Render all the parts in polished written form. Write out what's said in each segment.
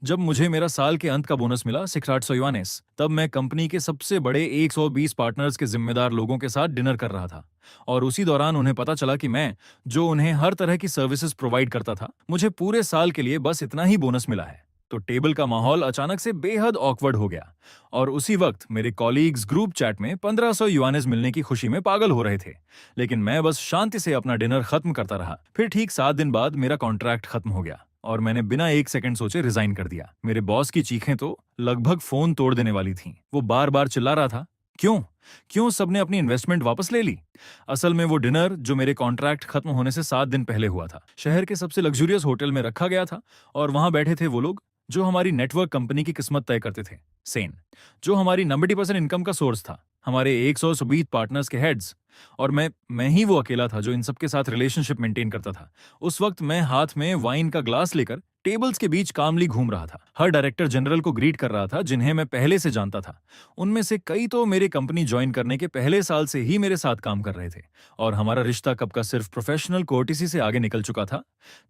जब मुझे मेरा साल के अंत का बोनस मिला 6,800 युआनेस, तब मैं कंपनी के सबसे बड़े 120 पार्टनर्स के जिम्मेदार लोगों के साथ डिनर कर रहा था। और उसी दौरान उन्हें पता चला कि मैं, जो उन्हें हर तरह की सर्विसेज प्रोवाइड करता था, मुझे पूरे साल के लिए बस इतना ही बोनस मिला है। तो टेबल का माहौल अचानक से बेहद ऑकवर्ड हो गया। और उसी वक्त मेरे कॉलीग्स ग्रुप चैट में 1500 युआनेस मिलने की खुशी में पागल हो रहे थे। लेकिन मैं बस शांति से अपना डिनर खत्म करता रहा। फिर ठीक 7 दिन बाद मेरा कॉन्ट्रैक्ट खत्म हो गया और मैंने बिना एक सेकंड सोचे रिजाइन कर दिया। मेरे बॉस की चीखें तो लगभग फोन तोड़ देने वाली थीं। वो बार बार चिल्ला रहा था, क्यों क्यों सबने अपनी इन्वेस्टमेंट वापस ले ली। असल में वो डिनर जो मेरे कॉन्ट्रैक्ट खत्म होने से 7 दिन पहले हुआ था, शहर के सबसे लग्जूरियस होटल में रखा गया था। और वहां बैठे थे वो लोग जो हमारी नेटवर्क कंपनी की किस्मत तय करते थे। सेन, जो हमारी 90% इनकम का सोर्स था, हमारे 120 पार्टनर्स के हेड्स। और मैं ही वो अकेला था जो इन सबके साथ रिलेशनशिप मेंटेन करता था। उस वक्त मैं हाथ में वाइन का ग्लास लेकर टेबल्स के बीच कामली घूम रहा था। हर डायरेक्टर जनरल को ग्रीट कर रहा था जिन्हें मैं पहले से जानता था। उनमें से कई तो मेरे कंपनी ज्वाइन करने के पहले साल से ही मेरे साथ काम कर रहे थे। और हमारा रिश्ता कब का सिर्फ प्रोफेशनल कोर्टिसी से आगे निकल चुका था।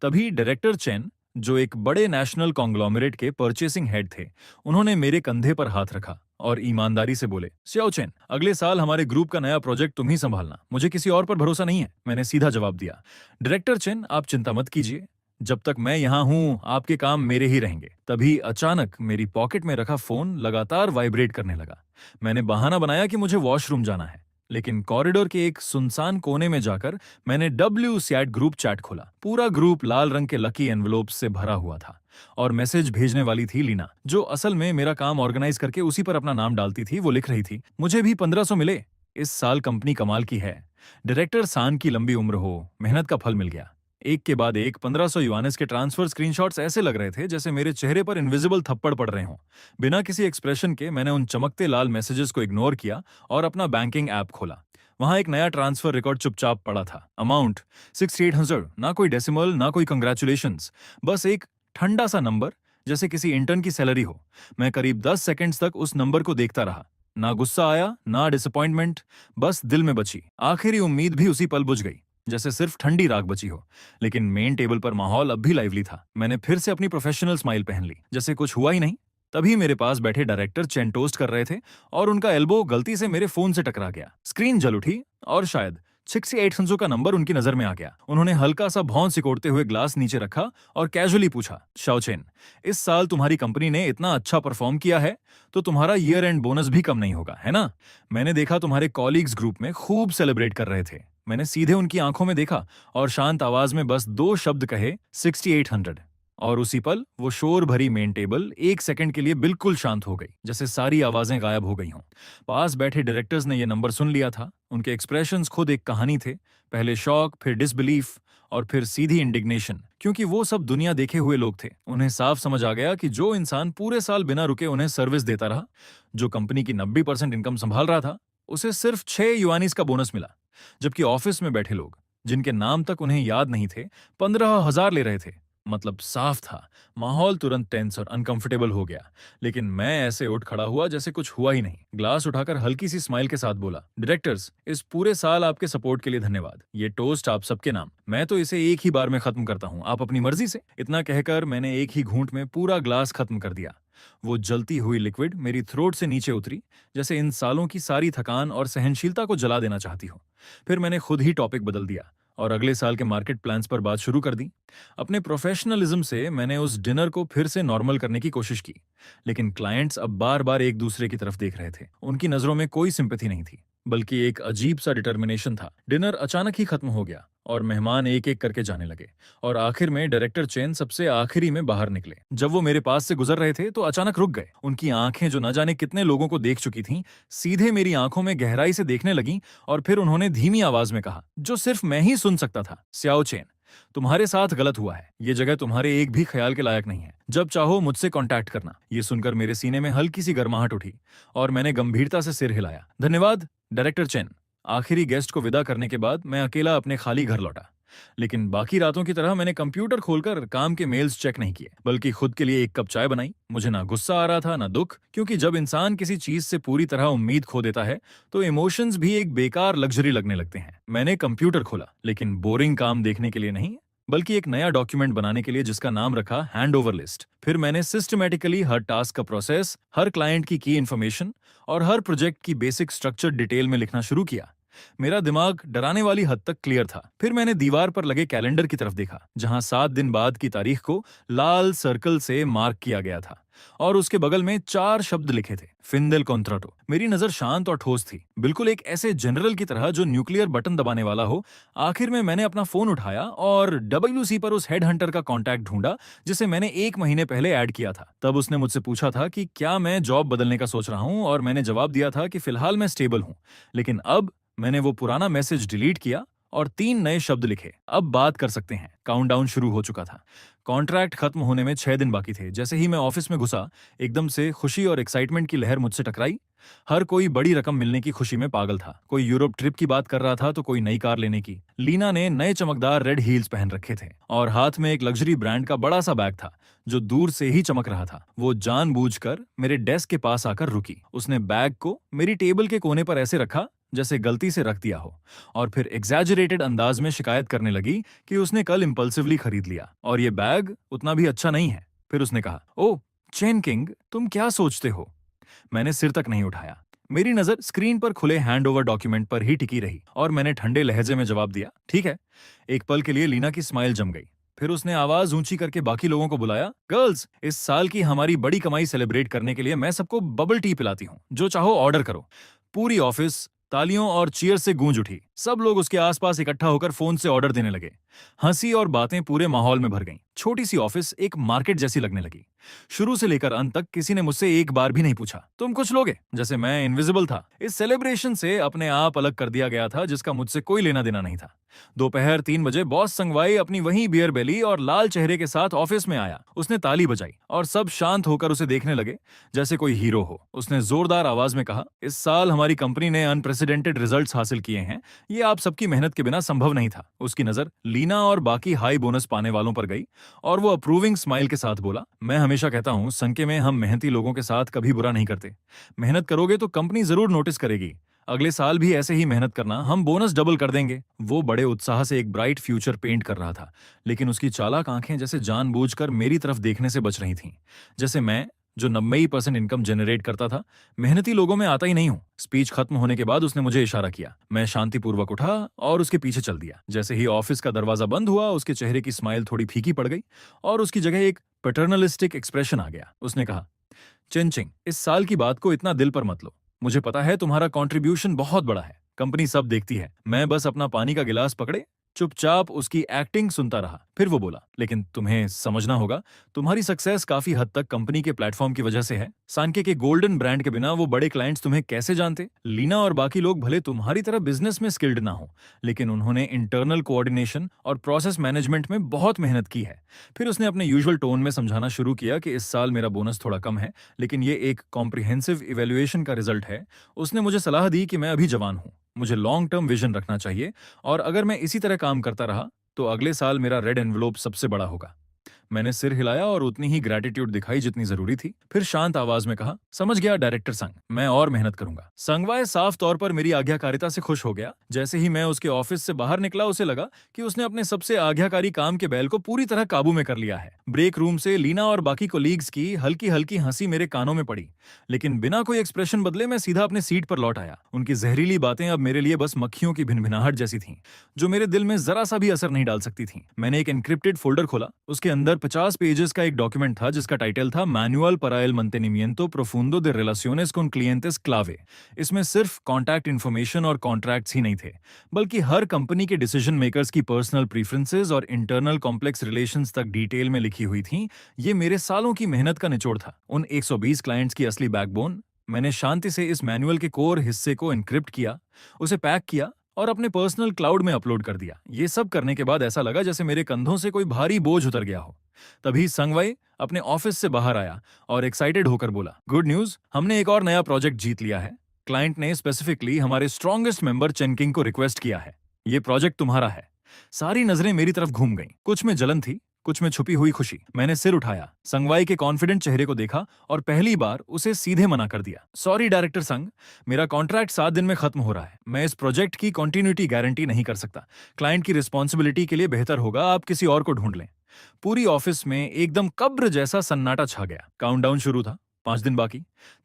तभी डायरेक्टर चेन, जो एक बड़े नेशनल कॉन्ग्लोमरेट के परचेसिंग हेड थे, उन्होंने मेरे कंधे पर हाथ रखा और ईमानदारी से बोले, सियाओ चेन, अगले साल हमारे ग्रुप का नया प्रोजेक्ट तुम ही संभालना, मुझे किसी और पर भरोसा नहीं है। मैंने सीधा जवाब दिया, डायरेक्टर चेन, आप चिंता मत कीजिए, जब तक मैं यहाँ हूँ आपके काम मेरे ही रहेंगे। तभी अचानक मेरी पॉकेट में रखा फोन लगातार वाइब्रेट करने लगा। मैंने बहाना बनाया कि मुझे वॉशरूम जाना है, लेकिन कॉरिडोर के एक सुनसान कोने में जाकर मैंने डब्ल्यू सैट ग्रुप चैट खोला। पूरा ग्रुप लाल रंग के लकी एनवलोप से भरा हुआ था और मैसेज भेजने वाली थी लीना, जो असल में मेरा काम ऑर्गेनाइज करके उसी पर अपना नाम डालती थी। वो लिख रही थी, मुझे भी 1500 मिले, इस साल कंपनी कमाल की है, डायरेक्टर सान की लंबी उम्र हो, मेहनत का फल मिल गया। एक के बाद एक 1500 युआनेस के ट्रांसफर स्क्रीनशॉट्स ऐसे लग रहे थे जैसे मेरे चेहरे पर इनविजिबल थप्पड़ पड़ रहे हों। बिना किसी एक्सप्रेशन के मैंने उन चमकते लाल मैसेजेस को इग्नोर किया और अपना बैंकिंग ऐप खोला। वहां एक नया ट्रांसफर रिकॉर्ड चुपचाप पड़ा था। अमाउंट 6800, ना कोई डेसिमल ना कोई कंग्रेचुलेशंस, बस एक ठंडा सा नंबर, जैसे किसी इंटर्न की सैलरी हो। मैं करीब 10 सेकंड्स तक उस नंबर को देखता रहा। ना गुस्सा आया ना डिसअपॉइंटमेंट, बस दिल में बची आखिरी उम्मीद भी उसी पल बुझ गई, जैसे सिर्फ ठंडी राख बची हो। लेकिन मेन टेबल पर माहौल अब भी लाइवली था। मैंने फिर से अपनी प्रोफेशनल स्माइल पहन ली, जैसे कुछ हुआ ही नहीं। तभी मेरे पास बैठे डायरेक्टर चेन टोस्ट कर रहे थे और उनका एल्बो गलती से मेरे फोन से टकरा गया। स्क्रीन जल उठी और शायद 6800 का नंबर उनकी नजर में आ गया। उन्होंने हल्का सा भौं सिकोड़ते हुए ग्लास नीचे रखा और कैजुअली पूछा, शाओचेन, इस साल तुम्हारी कंपनी ने इतना अच्छा परफॉर्म किया है तो तुम्हारा ईयर एंड बोनस भी कम नहीं होगा, है ना? मैंने देखा तुम्हारे कॉलीग्स ग्रुप में खूब सेलिब्रेट कर रहे थे। मैंने सीधे उनकी आंखों में देखा और शांत आवाज में बस 2 शब्द कहे, 6800। और उसी पल वो शोर भरी मेन टेबल एक सेकंड के लिए बिल्कुल शांत हो गई, जैसे सारी आवाजें गायब हो गई हों। पास बैठे डायरेक्टर्स ने ये नंबर सुन लिया था। उनके एक्सप्रेशंस खुद एक कहानी थे, पहले शॉक, फिर डिसबिलीफ और फिर सीधी इंडिग्नेशन, क्योंकि वो सब दुनिया देखे हुए लोग थे। उन्हें साफ समझ आ गया कि जो इंसान पूरे साल बिना रुके उन्हें सर्विस देता रहा, जो कंपनी की 90% इनकम संभाल रहा था, उसे सिर्फ 6 युआनीज का बोनस मिला, जबकि ऑफिस में बैठे लोग, जिनके नाम तक उन्हें याद नहीं थे, 15,000 ले रहे थे। मतलब साफ था, माहौल तुरंत टेंस और अनकंफर्टेबल हो गया। लेकिन मैं ऐसे उठ खड़ा हुआ जैसे कुछ हुआ ही नहीं। ग्लास उठाकर हल्की सी स्माइल के साथ बोला, डायरेक्टर्स, इस पूरे साल आपके सपोर्ट के लिए धन्यवाद। ये टोस्ट आप सबके नाम। मैं तो इसे एक ही बार में खत्म करता हूँ, आप अपनी मर्जी से। इतना कहकर मैंने एक ही घूंट में पूरा ग्लास खत्म कर दिया। वो जलती हुई लिक्विड मेरी थ्रोट से नीचे उतरी, जैसे इन सालों की सारी थकान और सहनशीलता को जला देना चाहती हो। फिर मैंने खुद ही टॉपिक बदल दिया और अगले साल के मार्केट प्लान्स पर बात शुरू कर दी। अपने प्रोफेशनलिज्म से मैंने उस डिनर को फिर से नॉर्मल करने की कोशिश की, लेकिन क्लाइंट्स अब बार बार एक दूसरे की तरफ देख रहे थे। उनकी नजरों में कोई सिंपैथी नहीं थी, बल्कि एक अजीब सा डिटर्मिनेशन था। डिनर अचानक ही खत्म हो गया और मेहमान एक एक करके जाने लगे और आखिर में डायरेक्टर चेन सबसे आखिरी में बाहर निकले। जब वो मेरे पास से गुजर रहे थे तो अचानक रुक गए। उनकी आंखें, जो न जाने कितने लोगों को देख चुकी थीं, सीधे मेरी आंखों में गहराई से देखने लगीं और फिर उन्होंने धीमी आवाज में कहा, जो सिर्फ मैं ही सुन सकता था, स्याओ चेन, तुम्हारे साथ गलत हुआ है। ये जगह तुम्हारे एक भी ख्याल के लायक नहीं है। जब चाहो मुझसे कांटेक्ट करना। ये सुनकर मेरे सीने में हल्की सी गर्माहट उठी और मैंने गंभीरता से सिर हिलाया। धन्यवाद डायरेक्टर चेन। आखिरी गेस्ट को विदा करने के बाद मैं अकेला अपने खाली घर लौटा। लेकिन बाकी रातों की तरह मैंने कंप्यूटर खोलकर काम के मेल्स चेक नहीं किए, बल्कि खुद के लिए एक कप चाय बनाई। मुझे ना गुस्सा आ रहा था ना दुख, क्योंकि जब इंसान किसी चीज से पूरी तरह उम्मीद खो देता है तो इमोशंस भी एक बेकार लग्जरी लगने लगते हैं। मैंने कंप्यूटर खोला, लेकिन बोरिंग काम देखने के लिए नहीं, बल्कि एक नया डॉक्यूमेंट बनाने के लिए जिसका नाम रखा हैंड ओवर लिस्ट। फिर मैंने सिस्टमैटिकली हर टास्क का प्रोसेस, हर क्लाइंट की इन्फॉर्मेशन और हर प्रोजेक्ट की बेसिक स्ट्रक्चर डिटेल में लिखना शुरू किया। मेरा दिमाग डराने वाली हद तक क्लियर था। फिर मैंने दीवार पर लगे कैलेंडर की तरफ देखा, जहां 7 दिन बाद की तारीख को लाल सर्कल से मार्क किया गया था और उसके बगल में 4 शब्द लिखे थे, फिंदेल कॉन्ट्राटो। मेरी नजर शांत और ठोस थी, बिल्कुल एक ऐसे जनरल की तरह जो न्यूक्लियर बटन दबाने वाला हो। आखिर में मैंने अपना फोन उठाया और WC पर उस हेड हंटर का कॉन्टैक्ट ढूंढा जिसे मैंने 1 महीने पहले ऐड किया था। तब उसने मुझसे पूछा था कि क्या मैं जॉब बदलने का सोच रहा हूं, और मैंने जवाब दिया था कि फिलहाल मैं स्टेबल हूं। लेकिन अब मैंने वो पुराना मैसेज डिलीट किया और 3 नए शब्द लिखे, अब बात कर सकते हैं। काउंटडाउन शुरू हो चुका था। कॉन्ट्रैक्ट खत्म होने में 6 दिन बाकी थे। जैसे ही मैं ऑफिस में घुसा, एकदम से खुशी और एक्साइटमेंट की लहर मुझसे टकराई। हर कोई बड़ी रकम मिलने की खुशी में पागल था। कोई यूरोप ट्रिप की बात कर रहा था तो कोई नई कार लेने की। लीना ने नए चमकदार रेड हील्स पहन रखे थे और हाथ में एक लग्जरी ब्रांड का बड़ा सा बैग था जो दूर से ही चमक रहा था। वो जानबूझकर मेरे डेस्क के पास आकर रुकी। उसने बैग को मेरी टेबल के कोने पर ऐसे रखा जैसे गलती से रख दिया हो, और फिर एग्जैजरेटेड अंदाज में शिकायत करने लगी कि उसने कल इंपल्सिवली खरीद लिया और ये बैग उतना भी अच्छा नहीं है। फिर उसने कहा, ओह चेन किंग, तुम क्या सोचते हो? मैंने सिर तक नहीं उठाया। मेरी नजर स्क्रीन पर खुले हैंडओवर डॉक्यूमेंट पर ही टिकी रही और मैंने ठंडे लहजे में जवाब दिया, ठीक है। एक पल के लिए लीना की स्माइल जम गई। फिर उसने आवाज ऊंची करके बाकी लोगों को बुलाया, गर्ल्स, इस साल की हमारी बड़ी कमाई सेलिब्रेट करने के लिए मैं सबको बबल टी पिलाती हूँ, जो चाहो ऑर्डर करो। पूरी ऑफिस तालियों और चीयर से गूंज उठी। सब लोग उसके आसपास इकट्ठा होकर फोन से ऑर्डर देने लगे। हंसी और बातें पूरे माहौल में भर गईं। छोटी सी ऑफिस एक मार्केट जैसी लगने लगी। शुरू से लेकर अंत तक किसी ने मुझसे एक बार भी नहीं पूछा, तुम कुछ लोगे? जैसे मैं इनविजिबल था। इस सेलिब्रेशन से अपने आप अलग कर दिया गया था जिसका मुझसे कोई लेना देना नहीं था। दोपहर 3 बजे बॉस संगवाई अपनी वही बियर बेली और लाल चेहरे के साथ ऑफिस में आया। उसने ताली बजाई और सब शांत होकर उसे देखने लगे जैसे कोई हीरो हो। उसने जोरदार आवाज में कहा, इस साल हमारी कंपनी ने अनप्रेसिडेंटेड रिजल्ट्स हासिल किए हैं। ये आप सबकी मेहनत के बिना संभव नहीं था। उसकी नजर लीना और बाकी हाई बोनस पाने वालों पर गई और वो अप्रूविंग स्माइल के साथ बोला, मैं हमेशा कहता हूं संके में हम मेहनती लोगों के साथ कभी बुरा नहीं करते। मेहनत करोगे तो कंपनी जरूर नोटिस करेगी। अगले साल भी ऐसे ही मेहनत करना, हम बोनस डबल कर देंगे। वो बड़े उत्साह से एक ब्राइट फ्यूचर पेंट कर रहा था, लेकिन उसकी चालाक आंखें जैसे जानबूझकर मेरी तरफ देखने से बच रही थीं। जैसे मैं, जो 90% इनकम जनरेट करता था, मेहनती लोगों में आता ही नहीं हूं। स्पीच खत्म होने के बाद उसने मुझे इशारा किया। मैं शांतिपूर्वक उठा और उसके पीछे चल दिया। जैसे ही ऑफिस का दरवाजा बंद हुआ, उसके चेहरे की स्माइल थोड़ी फीकी पड़ गई और उसकी जगह एक पैटर्नलिस्टिक एक्सप्रेशन आ गया। उसने कहा, चिंचिंग, इस साल की बात को इतना दिल पर मत लो। मुझे पता है तुम्हारा कंट्रीब्यूशन बहुत बड़ा है, कंपनी सब देखती है। मैं बस अपना पानी का गिलास पकड़े चुपचाप उसकी एक्टिंग सुनता रहा। फिर वो बोला, लेकिन तुम्हें समझना होगा, तुम्हारी सक्सेस काफी हद तक कंपनी के प्लेटफॉर्म की वजह से है। सांके के गोल्डन ब्रांड के बिना वो बड़े क्लाइंट्स तुम्हें कैसे जानते? लीना और बाकी लोग भले तुम्हारी तरह बिजनेस में स्किल्ड ना हो, लेकिन उन्होंने इंटरनल कोऑर्डिनेशन और प्रोसेस मैनेजमेंट में बहुत मेहनत की है। फिर उसने अपने यूजुअल टोन में समझाना शुरू किया कि इस साल मेरा बोनस थोड़ा कम है, लेकिन ये एक कॉम्प्रिहेंसिव इवेल्युएशन का रिजल्ट है। उसने मुझे सलाह दी कि मैं अभी जवान हूँ, मुझे लॉन्ग टर्म विजन रखना चाहिए, और अगर मैं इसी तरह काम करता रहा तो अगले साल मेरा रेड एनवलप सबसे बड़ा होगा। मैंने सिर हिलाया और उतनी ही ग्रेटिट्यूड दिखाई जितनी जरूरी थी। फिर शांत आवाज में कहा, समझ गया डायरेक्टर संग, मैं और मेहनत करूंगा। संगवाय साफ तौर पर मेरी आज्ञाकारिता से खुश हो गया। जैसे ही मैं उसके ऑफिस से बाहर निकला, उसे लगा कि उसने अपने सबसे आज्ञाकारी काम के बैल को पूरी तरह काबू में कर लिया है। ब्रेक रूम से लीना और बाकी कोलीग्स की हल्की हल्की हंसी मेरे कानों में पड़ी, लेकिन बिना कोई एक्सप्रेशन बदले मैं सीधा अपने सीट पर लौट आया। उनकी जहरीली बातें अब मेरे लिए बस मक्खियों की भिनभिनाहट जैसी थीं, जो मेरे दिल में जरा सा भी असर नहीं डाल सकती थीं। मैंने एक एन्क्रिप्टेड फोल्डर खोला। उसके अंदर 50 पेजेस का एक डॉक्यूमेंट था जिसका टाइटल था manual para el mantenimiento profundo de relaciones con clientes clave। इसमें सिर्फ कॉन्टैक्ट इन्फॉर्मेशन और कॉन्ट्रैक्ट्स ही नहीं थे, बल्कि हर कंपनी के डिसीजन मेकर्स की पर्सनल प्रीफरेंसेस और इंटरनल कॉम्प्लेक्स रिलेशंस तक डिटेल में लिखी हुई थी। ये मेरे सालों की मेहनत का निचोड़ था, उन 120 क्लाइंट्स की असली बैकबोन। मैंने शांति से इस मैनुअल के कोर हिस्से को एन्क्रिप्ट किया, उसे पैक किया और अपने पर्सनल क्लाउड में अपलोड कर दिया। ये सब करने के बाद ऐसा लगा जैसे मेरे कंधों से कोई भारी बोझ उतर गया हो। तभी संगवाई अपने ऑफिस से बाहर आया और एक्साइटेड होकर बोला, गुड न्यूज, हमने एक और नया प्रोजेक्ट जीत लिया है। क्लाइंट ने स्पेसिफिकली हमारे स्ट्रॉन्गेस्ट मेंबर चेनकिंग को रिक्वेस्ट किया है। ये प्रोजेक्ट तुम्हारा है। सारी नजरें मेरी तरफ घूम गईं। कुछ में जलन थी, कुछ में छुपी हुई खुशी। मैंने सिर उठाया, संगवाई के कॉन्फिडेंट चेहरे को देखा और पहली बार उसे सीधे मना कर दिया। सॉरी डायरेक्टर संग, मेरा कॉन्ट्रैक्ट 7 दिन में खत्म हो रहा है। मैं इस प्रोजेक्ट की कंटिन्यूटी गारंटी नहीं कर सकता। क्लाइंट की रिस्पॉन्सिबिलिटी के लिए बेहतर होगा आप किसी और को ढूंढ लें। पूरी ऑफिस में एकदम कब्र जैसा सन्नाटा छा गया। काउंटडाउन शुरू था, 5 दिन बाकी।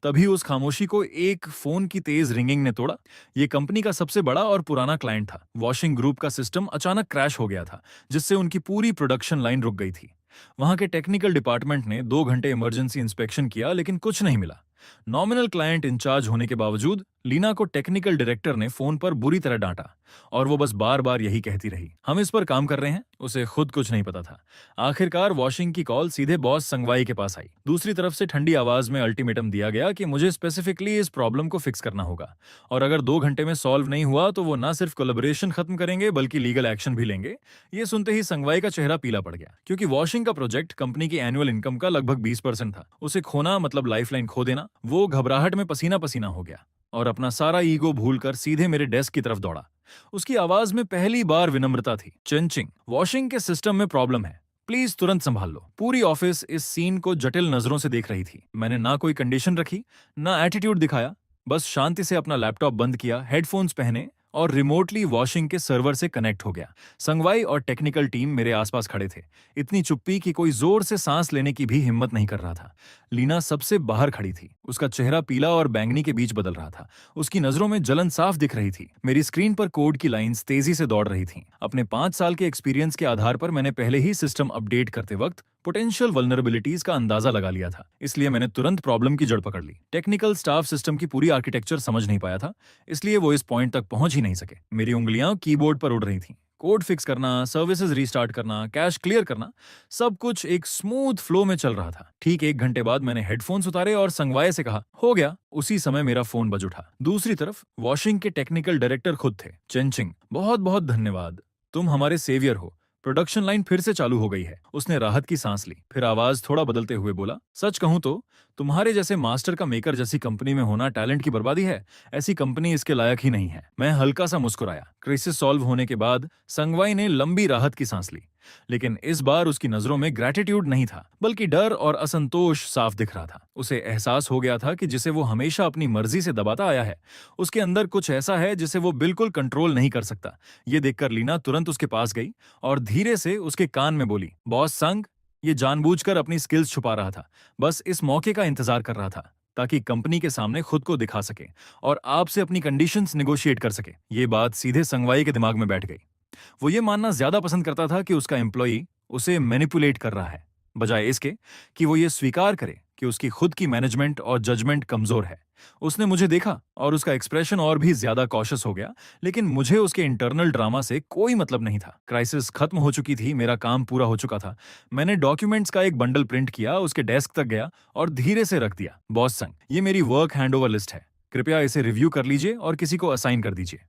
तभी उस खामोशी को एक फोन की तेज रिंगिंग ने तोड़ा। ये कंपनी का सबसे बड़ा और पुराना क्लाइंट था। वॉशिंग ग्रुप का सिस्टम अचानक क्रैश हो गया था, जिससे उनकी पूरी प्रोडक्शन लाइन रुक गई थी। वहां के टेक्निकल डिपार्टमेंट ने 2 घंटे इमरजेंसी इंस्पेक्शन किया, लेकिन कुछ नहीं मिला। नॉमिनल क्लाइंट इंचार्ज होने के बावजूद लीना को टेक्निकल डायरेक्टर ने फोन पर बुरी तरह डांटा और वो बस बार बार यही कहती रही, हम इस पर काम कर रहे हैं। उसे खुद कुछ नहीं पता था। आखिरकार वॉशिंग की कॉल सीधे बॉस संगवाई के पास आई। दूसरी तरफ से ठंडी आवाज में अल्टीमेटम दिया गया कि मुझे स्पेसिफिकली इस प्रॉब्लम को फिक्स करना होगा और अगर 2 घंटे में सॉल्व नहीं हुआ तो वो न सिर्फ कोलैबोरेशन खत्म करेंगे बल्कि लीगल एक्शन भी लेंगे। ये सुनते ही संगवाई का चेहरा पीला पड़ गया, क्योंकि वॉशिंग का प्रोजेक्ट कंपनी की एनुअल इनकम का लगभग 20% था। उसे खोना मतलब लाइफलाइन खो देना। वो घबराहट में पसीना पसीना हो गया और अपना सारा ईगो भूलकर सीधे मेरे डेस्क की तरफ दौड़ा। उसकी आवाज में पहली बार विनम्रता थी। चिंचिंग, वॉशिंग के सिस्टम में प्रॉब्लम है, प्लीज तुरंत संभाल लो। पूरी ऑफिस इस सीन को जटिल नजरों से देख रही थी। मैंने ना कोई कंडीशन रखी, ना एटीट्यूड दिखाया, बस शांति से अपना लैपटॉप बंद किया, हेडफोन्स पहने और रिमोटली वॉशिंग के सर्वर से कनेक्ट हो गया। संगवाई और टेक्निकल टीम मेरे आसपास खड़े थे। इतनी चुप्पी कि कोई जोर से सांस लेने की भी हिम्मत नहीं कर रहा था। लीना सबसे बाहर खड़ी थी। उसका चेहरा पीला और बैंगनी के बीच बदल रहा था। उसकी नजरों में जलन साफ दिख रही थी। मेरी स्क्रीन पर कोड की लाइंस तेजी से दौड़ रही थीं। अपने 5 साल के एक्सपीरियंस के आधार पर मैंने पहले ही सिस्टम अपडेट करते वक्त पोटेंशियल वल्नरेबिलिटीज का अंदाजा लगा लिया था, इसलिए मैंने तुरंत प्रॉब्लम की जड़ पकड़ ली। टेक्निकल स्टाफ सिस्टम की पूरी आर्किटेक्चर समझ नहीं पाया था, इसलिए वो इस पॉइंट तक पहुंच ही नहीं सके। मेरी उंगलियां कीबोर्ड पर उड़ रही थीं। कोड फिक्स करना, सर्विसेज रीस्टार्ट करना, कैश क्लियर करना, सब कुछ एक स्मूथ फ्लो में चल रहा था। ठीक 1 घंटे बाद मैंने हेडफोन्स उतारे और संगवाई से कहा, हो गया। उसी समय मेरा फोन बज उठा। दूसरी तरफ वॉशिंग के टेक्निकल डायरेक्टर खुद थे। चेंचिंग, बहुत बहुत धन्यवाद, तुम हमारे सेवियर हो। प्रोडक्शन लाइन फिर से चालू हो गई है। उसने राहत की सांस ली, फिर आवाज थोड़ा बदलते हुए बोला, सच कहूं तो तुम्हारे जैसे मास्टर का मेकर जैसी कंपनी में होना टैलेंट की बर्बादी है। ऐसी कंपनी इसके लायक ही नहीं है। मैं हल्का सा मुस्कुराया। क्राइसिस सॉल्व होने के बाद संगवाई ने लंबी राहत की सांस ली, लेकिन इस बार उसकी नजरों में ग्रैटिट्यूड नहीं था, बल्कि डर और असंतोष साफ दिख रहा था। उसे एहसास हो गया था कि जिसे वो हमेशा अपनी मर्जी से दबाता आया है, उसके अंदर कुछ ऐसा है जिसे वो बिल्कुल कंट्रोल नहीं कर सकता। ये देखकर लीना तुरंत उसके पास गई और धीरे से उसके कान में बोली, बॉस संग, ये जानबूझकर अपनी स्किल्स छुपा रहा था, बस इस मौके का इंतजार कर रहा था ताकि कंपनी के सामने खुद को दिखा सके और आपसे अपनी कंडीशंस नेगोशिएट कर सके। ये बात सीधे संगवाई के दिमाग में बैठ गई। वो ये मानना ज्यादा पसंद करता था कि उसका एम्प्लॉई उसे मैनिपुलेट कर रहा है, बजाय इसके कि वो ये स्वीकार करे कि उसकी खुद की मैनेजमेंट और जजमेंट कमजोर है। उसने मुझे देखा और उसका एक्सप्रेशन और भी ज्यादा कॉशियस हो गया, लेकिन मुझे उसके इंटरनल ड्रामा से कोई मतलब नहीं था। क्राइसिस खत्म हो चुकी थी, मेरा काम पूरा हो चुका था। मैंने डॉक्यूमेंट्स का एक बंडल प्रिंट किया, उसके डेस्क तक गया और धीरे से रख दिया। बॉस संग, ये मेरी वर्क हैंडओवर लिस्ट है, कृपया इसे रिव्यू कर लीजिए और किसी को असाइन कर दीजिए।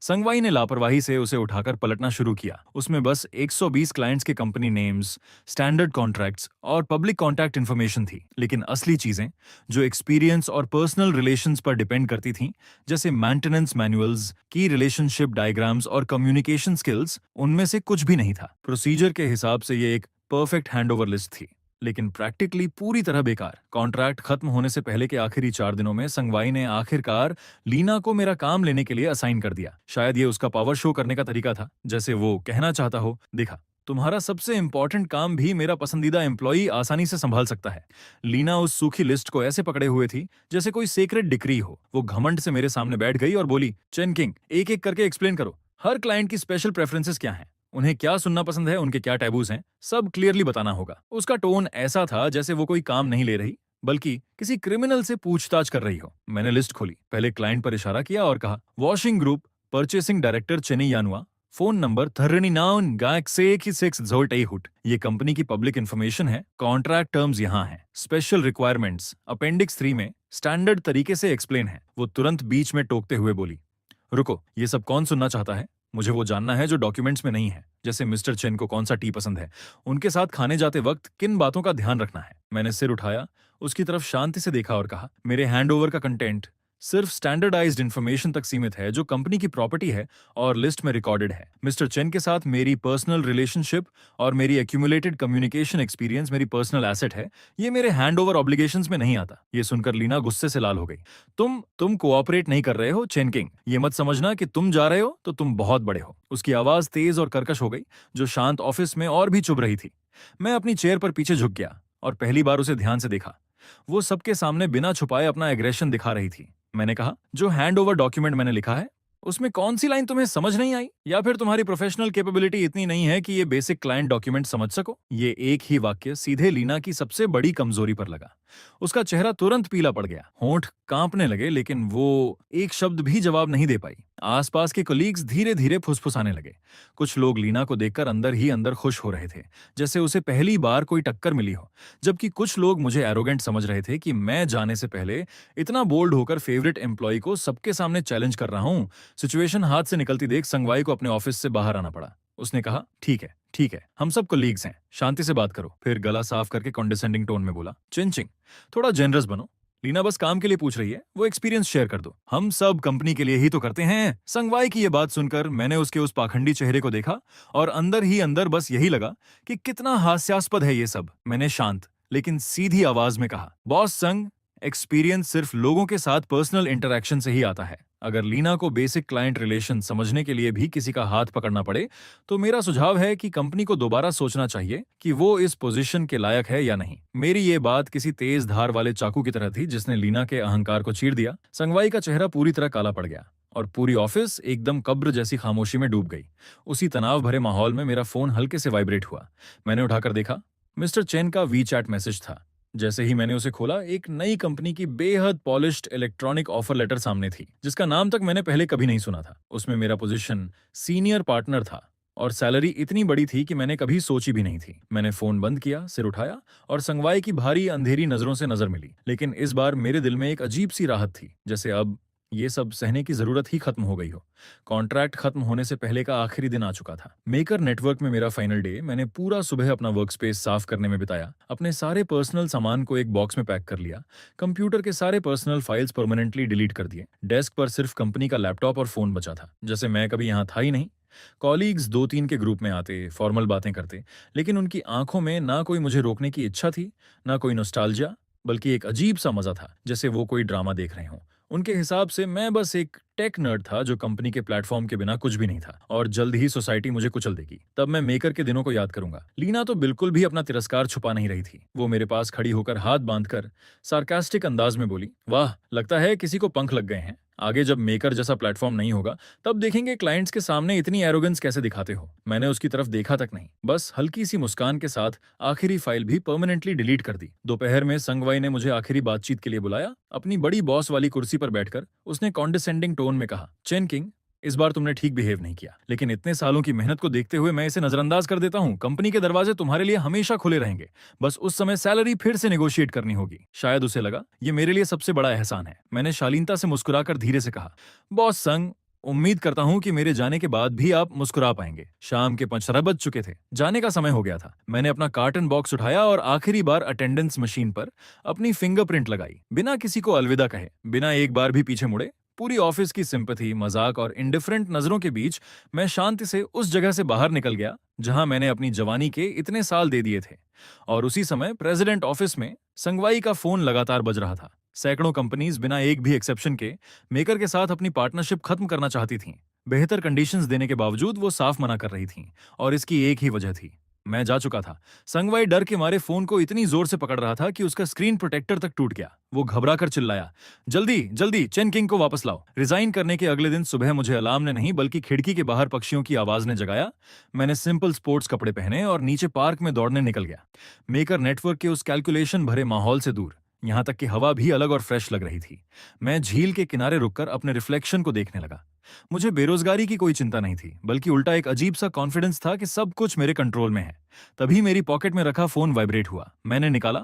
संगवाई ने लापरवाही से उसे उठाकर पलटना शुरू किया। उसमें बस 120 क्लाइंट्स के कंपनी नेम्स, स्टैंडर्ड कॉन्ट्रैक्ट्स और पब्लिक कॉन्टैक्ट इन्फॉर्मेशन थी, लेकिन असली चीजें जो एक्सपीरियंस और पर्सनल रिलेशंस पर डिपेंड करती थीं, जैसे मेंटेनेंस मैनुअल्स, की रिलेशनशिप डायग्राम्स और कम्युनिकेशन स्किल्स, उनमें से कुछ भी नहीं था। प्रोसीजर के हिसाब से ये एक परफेक्ट हैंडओवर लिस्ट थी, लेकिन प्रैक्टिकली पूरी तरह बेकार। कॉन्ट्रैक्ट खत्म होने से पहले के आखिरी 4 दिनों में संगवाई ने आखिरकार लीना को मेरा काम लेने के लिए असाइन कर दिया। शायद ये उसका पावर शो करने का तरीका था, जैसे वो कहना चाहता हो, देखा, तुम्हारा सबसे इंपॉर्टेंट काम भी मेरा पसंदीदा एम्प्लॉई आसानी से संभाल सकता है। लीना उस सूखी लिस्ट को ऐसे पकड़े हुए थी जैसे कोई सीक्रेट डिक्री हो। वो घमंड से मेरे सामने बैठ गई और बोली, चेन किंग, एक एक करके एक्सप्लेन करो, हर क्लाइंट की स्पेशल प्रेफरेंसेस क्या हैं, उन्हें क्या सुनना पसंद है, उनके क्या टैबूज हैं, सब क्लियरली बताना होगा। उसका टोन ऐसा था जैसे वो कोई काम नहीं ले रही, बल्कि किसी क्रिमिनल से पूछताछ कर रही हो। मैंने लिस्ट खोली, पहले क्लाइंट पर इशारा किया और कहा, washing group, purchasing director Chennai यानुआ, फोन नंबर 39 ये कंपनी की पब्लिक इन्फॉर्मेशन है। कॉन्ट्रैक्ट टर्म्स यहाँ हैं, स्पेशल रिक्वायरमेंट्स अपेंडिक्स 3 में स्टैंडर्ड तरीके से एक्सप्लेन है। वो तुरंत बीच में टोकते हुए बोली, रुको, ये सब कौन सुनना चाहता है? मुझे वो जानना है जो डॉक्यूमेंट्स में नहीं है, जैसे मिस्टर चेन को कौन सा टी पसंद है, उनके साथ खाने जाते वक्त किन बातों का ध्यान रखना है। मैंने सिर उठाया, उसकी तरफ शांति से देखा और कहा, मेरे हैंडओवर का कंटेंट सिर्फ स्टैंडर्डाइज्ड इन्फॉर्मेशन तक सीमित है जो कंपनी की प्रॉपर्टी है और लिस्ट में रिकॉर्डेड है। मिस्टर चेन के साथ मेरी पर्सनल रिलेशनशिप और मेरी एक्यूमुलेटेड कम्युनिकेशन एक्सपीरियंस मेरी पर्सनल एसेट है, ये मेरे हैंड ओवर ऑब्लिगेशंस में नहीं आता। ये सुनकर लीना गुस्से से लाल हो गई। तुम कोऑपरेट नहीं कर रहे हो चेन किंग। ये मत समझना कि तुम जा रहे हो तो तुम बहुत बड़े हो। उसकी आवाज तेज और कर्कश हो गई, जो शांत ऑफिस में और भी चुभ रही थी। मैं अपनी चेयर पर पीछे झुक गया और पहली बार उसे ध्यान से देखा। वो सबके सामने बिना छुपाए अपना एग्रेशन दिखा रही थी। मैंने कहा, जो हैंड ओवर डॉक्यूमेंट मैंने लिखा है उसमें कौन सी लाइन तुम्हें समझ नहीं आई, या फिर तुम्हारी प्रोफेशनल कैपेबिलिटी इतनी नहीं है कि ये बेसिक क्लाइंट डॉक्यूमेंट समझ सको? ये एक ही वाक्य सीधे लीना की सबसे बड़ी कमजोरी पर लगा। उसका चेहरा तुरंत पीला पड़ गया, होंठ कांपने लगे, लेकिन वो एक शब्द भी जवाब नहीं दे पाई। आसपास के कोलीग्स धीरे धीरे फुसफुसाने लगे। कुछ लोग लीना को देखकर अंदर ही अंदर खुश हो रहे थे, जैसे उसे पहली बार कोई टक्कर मिली हो, जबकि कुछ लोग मुझे एरोगेंट समझ रहे थे कि मैं जाने से पहले इतना बोल्ड होकर फेवरेट एम्प्लॉय को सबके सामने चैलेंज कर रहा हूं। सिचुएशन हाथ से निकलती देख संगवाई को अपने ऑफिस से बाहर आना पड़ा। उसने कहा, ठीक है, हम सब कोलीग्स हैं, शांति से बात करो। फिर गला साफ करके कॉन्डिसेंडिंग टोन में बोला, चिंचिंग, थोड़ा जेनरस बनो। लीना बस काम के लिए पूछ रही है, वो एक्सपीरियंस शेयर कर दो। हम सब कंपनी के लिए ही तो करते हैं। संगवाई की ये बात सुनकर मैंने उसके उस पाखंडी चेहरे को देखा और अंदर ही अंदर बस यही लगा कि कितना हास्यास्पद है ये सब। मैंने शांत लेकिन सीधी आवाज में कहा, बॉस संग, एक्सपीरियंस सिर्फ लोगों के साथ पर्सनल इंटरेक्शन से ही आता है। अगर लीना को बेसिक क्लाइंट रिलेशन समझने के लिए भी किसी का हाथ पकड़ना पड़े तो मेरा सुझाव है कि कंपनी को दोबारा सोचना चाहिए कि वो इस पोजीशन के लायक है या नहीं। मेरी ये बात किसी तेज धार वाले चाकू की तरह थी जिसने लीना के अहंकार को चीर दिया। संगवाई का चेहरा पूरी तरह काला पड़ गया और पूरी ऑफिस एकदम कब्र जैसी खामोशी में डूब गई। उसी तनाव भरे माहौल में मेरा फोन हल्के से वाइब्रेट हुआ। मैंने उठाकर देखा, मिस्टर चेन का वीचैट मैसेज था। जैसे ही मैंने उसे खोला, एक नई कंपनी की बेहद पॉलिश्ड इलेक्ट्रॉनिक ऑफर लेटर सामने थी, जिसका नाम तक मैंने पहले कभी नहीं सुना था। उसमें मेरा पोजीशन सीनियर पार्टनर था और सैलरी इतनी बड़ी थी कि मैंने कभी सोची भी नहीं थी। मैंने फोन बंद किया, सिर उठाया और संगवाई की भारी अंधेरी नजरों से नजर मिली। लेकिन इस बार मेरे दिल में एक अजीब सी राहत थी, जैसे अब ये सब सहने की जरूरत ही खत्म हो गई हो। कॉन्ट्रैक्ट खत्म होने से पहले का आखिरी दिन आ चुका था। मेकर नेटवर्क में मेरा फाइनल डे। मैंने पूरा सुबह अपना वर्क स्पेस साफ करने में बिताया, अपने सारे पर्सनल सामान को एक बॉक्स में पैक कर लिया, कंप्यूटर के सारे पर्सनल फाइल्स परमानेंटली डिलीट कर दिए। डेस्क पर सिर्फ कंपनी का लैपटॉप और फोन बचा था, जैसे मैं कभी यहाँ था ही नहीं। कॉलीग्स 2-3 के ग्रुप में आते, फॉर्मल बातें करते, लेकिन उनकी आंखों में ना कोई मुझे रोकने की इच्छा थी, ना कोई नॉस्टैल्जिया, बल्कि एक अजीब सा मजा था, जैसे वो कोई ड्रामा देख रहे हों। उनके हिसाब से मैं बस एक टेक नर्ड था जो कंपनी के प्लेटफॉर्म के बिना कुछ भी नहीं था, और जल्द ही सोसाइटी मुझे कुचल देगी। तब मैं मेकर के दिनों को याद करूंगा। लीना तो बिल्कुल भी अपना तिरस्कार छुपा नहीं रही थी। वो मेरे पास खड़ी होकर हाथ बांधकर सार्कास्टिक अंदाज में बोली, वाह, लगता है किसी को पंख लग गए हैं। आगे जब मेकर जैसा प्लेटफॉर्म नहीं होगा तब देखेंगे क्लाइंट्स के सामने इतनी एरोगेंस कैसे दिखाते हो। मैंने उसकी तरफ देखा तक नहीं, बस हल्की सी मुस्कान के साथ आखिरी फाइल भी परमानेंटली डिलीट कर दी। दोपहर में संगवाई ने मुझे आखिरी बातचीत के लिए बुलाया। अपनी बड़ी बॉस वाली कुर्सी पर बैठकर उसने कॉन्डिसेंडिंग टोन में कहा, चेन किंग, इस बार तुमने ठीक बिहेव नहीं किया, लेकिन इतने सालों की मेहनत को देखते हुए मैं इसे नजरअंदाज कर देता हूँ। कंपनी के दरवाजे तुम्हारे लिए हमेशा खुले रहेंगे, बस उस समय सैलरी फिर से नेगोशिएट करनी होगी। शायद उसे लगा ये मेरे लिए सबसे बड़ा एहसान है। मैंने शालीनता से मुस्कुराकर धीरे से कहा, बॉस संग, उम्मीद करता हूं कि मेरे जाने के बाद भी आप मुस्कुरा पाएंगे। शाम के 5 बज चुके थे, जाने का समय हो गया था। मैंने अपना कार्टन बॉक्स उठाया और आखिरी बार अटेंडेंस मशीन पर अपनी फिंगरप्रिंट लगाई, बिना किसी को अलविदा कहे, बिना एक बार भी पीछे मुड़े। पूरी ऑफिस की सिंपैथी, मजाक और इंडिफरेंट नजरों के बीच मैं शांति से उस जगह से बाहर निकल गया जहां मैंने अपनी जवानी के इतने साल दे दिए थे। और उसी समय प्रेसिडेंट ऑफिस में संगवाई का फोन लगातार बज रहा था। सैकड़ों कंपनीज बिना एक भी एक्सेप्शन के मेकर के साथ अपनी पार्टनरशिप खत्म करना चाहती थीं। बेहतर कंडीशंस देने के बावजूद वो साफ मना कर रही थीं, और इसकी एक ही वजह थी, मैं जा चुका था। संगवाई डर के मारे फोन को इतनी जोर से पकड़ रहा था कि उसका स्क्रीन प्रोटेक्टर तक टूट गया। वो घबराकर चिल्लाया, जल्दी जल्दी चेन किंग को वापस लाओ। रिजाइन करने के अगले दिन सुबह मुझे अलार्म ने नहीं बल्कि खिड़की के बाहर पक्षियों की आवाज ने जगाया। मैंने सिंपल स्पोर्ट्स कपड़े पहने और नीचे पार्क में दौड़ने निकल गया, मेकर नेटवर्क के उस कैलकुलेशन भरे माहौल से दूर। यहां तक कि हवा भी अलग और फ्रेश लग रही थी। मैं झील के किनारे रुककर अपने रिफ्लेक्शन को देखने लगा। मुझे बेरोजगारी की कोई चिंता नहीं थी, बल्कि उल्टा एक अजीब सा कॉन्फिडेंस था कि सब कुछ मेरे कंट्रोल में है। तभी मेरी पॉकेट में रखा फोन वाइब्रेट हुआ। मैंने निकाला।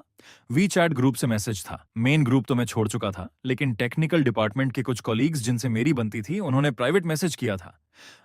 वीचैट ग्रुप से मैसेज था। मेन ग्रुप तो मैं छोड़ चुका था, लेकिन टेक्निकल डिपार्टमेंट के कुछ कॉलीग्स जिनसे मेरी बनती थी, उन्होंने प्राइवेट मैसेज किया था।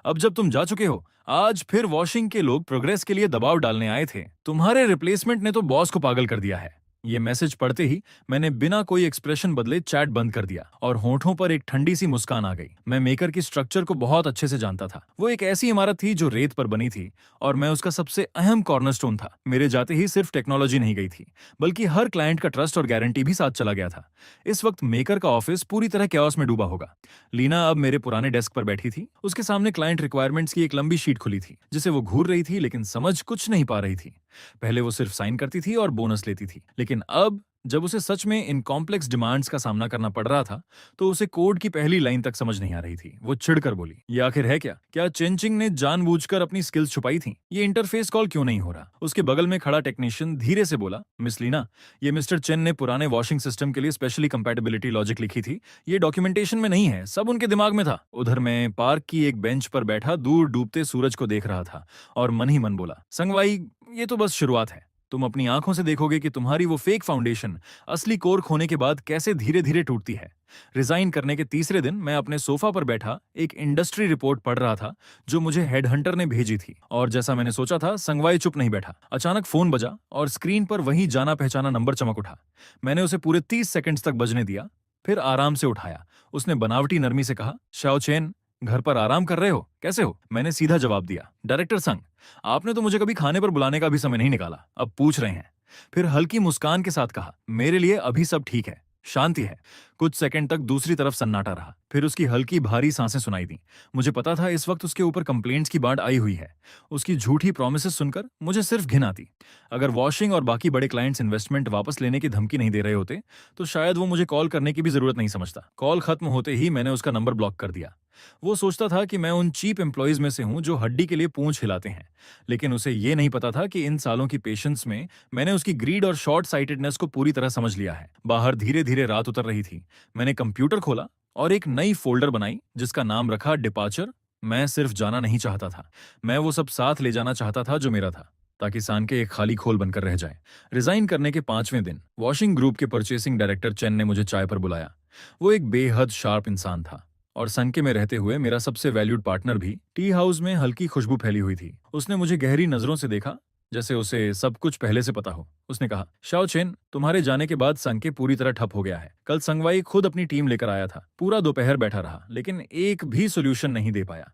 अब जब तुम जा चुके हो, आज फिर वॉशिंग के लोग प्रोग्रेस के लिए दबाव डालने आए थे। तुम्हारे रिप्लेसमेंट ने तो बॉस को पागल कर दिया है। ये मैसेज पढ़ते ही मैंने बिना कोई एक्सप्रेशन बदले चैट बंद कर दिया और होठों पर एक ठंडी सी मुस्कान आ गई। मैं मेकर की स्ट्रक्चर को बहुत अच्छे से जानता था। वो एक ऐसी इमारत थी जो रेत पर बनी थी और मैं उसका सबसे अहम कॉर्नरस्टोन था। मेरे जाते ही सिर्फ टेक्नोलॉजी नहीं गई थी, बल्कि हर क्लाइंट का ट्रस्ट और गारंटी भी साथ चला गया था। इस वक्त मेकर का ऑफिस पूरी तरह कैओस में डूबा होगा। लीना अब मेरे पुराने डेस्क पर बैठी थी। उसके सामने क्लाइंट रिक्वायरमेंट्स की एक लंबी शीट खुली थी, जिसे वो घूर रही थी लेकिन समझ कुछ नहीं पा रही थी। पहले वो सिर्फ साइन करती थी और बोनस लेती थी, लेकिन अब जब उसे सच में इन कॉम्प्लेक्स डिमांड्स का सामना करना पड़ रहा था, तो उसे कोड की पहली लाइन तक समझ नहीं आ रही थी। वो चिढ़कर बोली, ये आखिर है क्या? क्या चेंचिंग ने जानबूझकर अपनी स्किल्स छुपाई थी? ये इंटरफेस कॉल क्यों नहीं हो रहा? उसके बगल में खड़ा टेक्नीशियन धीरे से बोला, मिस लीना, ये मिस्टर चेन ने पुराने वॉशिंग सिस्टम के लिए स्पेशली कंपैटिबिलिटी लॉजिक लिखी थी। ये डॉक्यूमेंटेशन में नहीं है, सब उनके दिमाग में था। उधर मैं पार्क की एक बेंच पर बैठा दूर डूबते सूरज को देख रहा था और मन ही मन बोला, संगवाई, ये तो बस शुरुआत है। तुम अपनी आंखों से देखोगे कि तुम्हारी वो फेक फाउंडेशन असली कोर खोने के बाद कैसे धीरे धीरे टूटती है। रिजाइन करने के तीसरे दिन मैं अपने सोफा पर बैठा एक इंडस्ट्री रिपोर्ट पढ़ रहा था जो मुझे हेडहंटर ने भेजी थी, और जैसा मैंने सोचा था, संगवाई चुप नहीं बैठा। अचानक फोन बजा और स्क्रीन पर वही जाना पहचाना नंबर चमक उठा। मैंने उसे पूरे 30 सेकंड्स तक बजने दिया, फिर आराम से उठाया। उसने बनावटी नरमी से कहा, शाओ चेन, घर पर आराम कर रहे हो? कैसे हो? मैंने सीधा जवाब दिया, डायरेक्टर संग, आपने तो मुझे कभी खाने पर बुलाने का भी समय नहीं निकाला, अब पूछ रहे हैं। फिर हल्की मुस्कान के साथ कहा, मेरे लिए अभी सब ठीक है, शांति है। कुछ सेकंड तक दूसरी तरफ सन्नाटा रहा, फिर उसकी हल्की भारी सांसें सुनाई दी। मुझे पता था इस वक्त उसके ऊपर कंप्लेंट्स की बाढ़ आई हुई है। उसकी झूठी प्रोमिसेस सुनकर मुझे सिर्फ घिन आती। अगर वॉशिंग और बाकी बड़े क्लाइंट्स इन्वेस्टमेंट वापस लेने की धमकी नहीं दे रहे होते, तो शायद वो मुझे कॉल करने की भी जरूरत नहीं समझता। कॉल खत्म होते ही मैंने उसका नंबर ब्लॉक कर दिया। वो सोचता था कि मैं उन चीप एम्प्लॉयज में से हूं जो हड्डी के लिए पूंछ हिलाते हैं, लेकिन उसे ये नहीं पता था कि इन सालों की पेशेंस में मैंने उसकी ग्रीड और शॉर्ट साइटेडनेस को पूरी तरह समझ लिया है। बाहर धीरे धीरे रात उतर रही थी। मैंने कंप्यूटर खोला और एक नई फोल्डर बनाई जिसका नाम रखा डिपार्चर। मैं सिर्फ जाना नहीं चाहता था, मैं वो सब साथ ले जाना चाहता था जो मेरा था, ताकि सानके एक खाली खोल बनकर रह जाए। रिजाइन करने के 5वें दिन वॉशिंग ग्रुप के परचेसिंग डायरेक्टर चेन ने मुझे चाय पर बुलाया। वो एक बेहद शार्प इंसान था और संके में रहते हुए मेरा सबसे वैल्यूड पार्टनर भी। टी हाउस में हल्की खुशबू फैली हुई थी। उसने मुझे गहरी नजरों से देखा, जैसे उसे सब कुछ पहले से पता हो। उसने कहा, शाओ चेन, तुम्हारे जाने के बाद संके पूरी तरह ठप हो गया है। कल संगवाई खुद अपनी टीम लेकर आया था, पूरा दोपहर बैठा रहा, लेकिन एक भी सोल्यूशन नहीं दे पाया।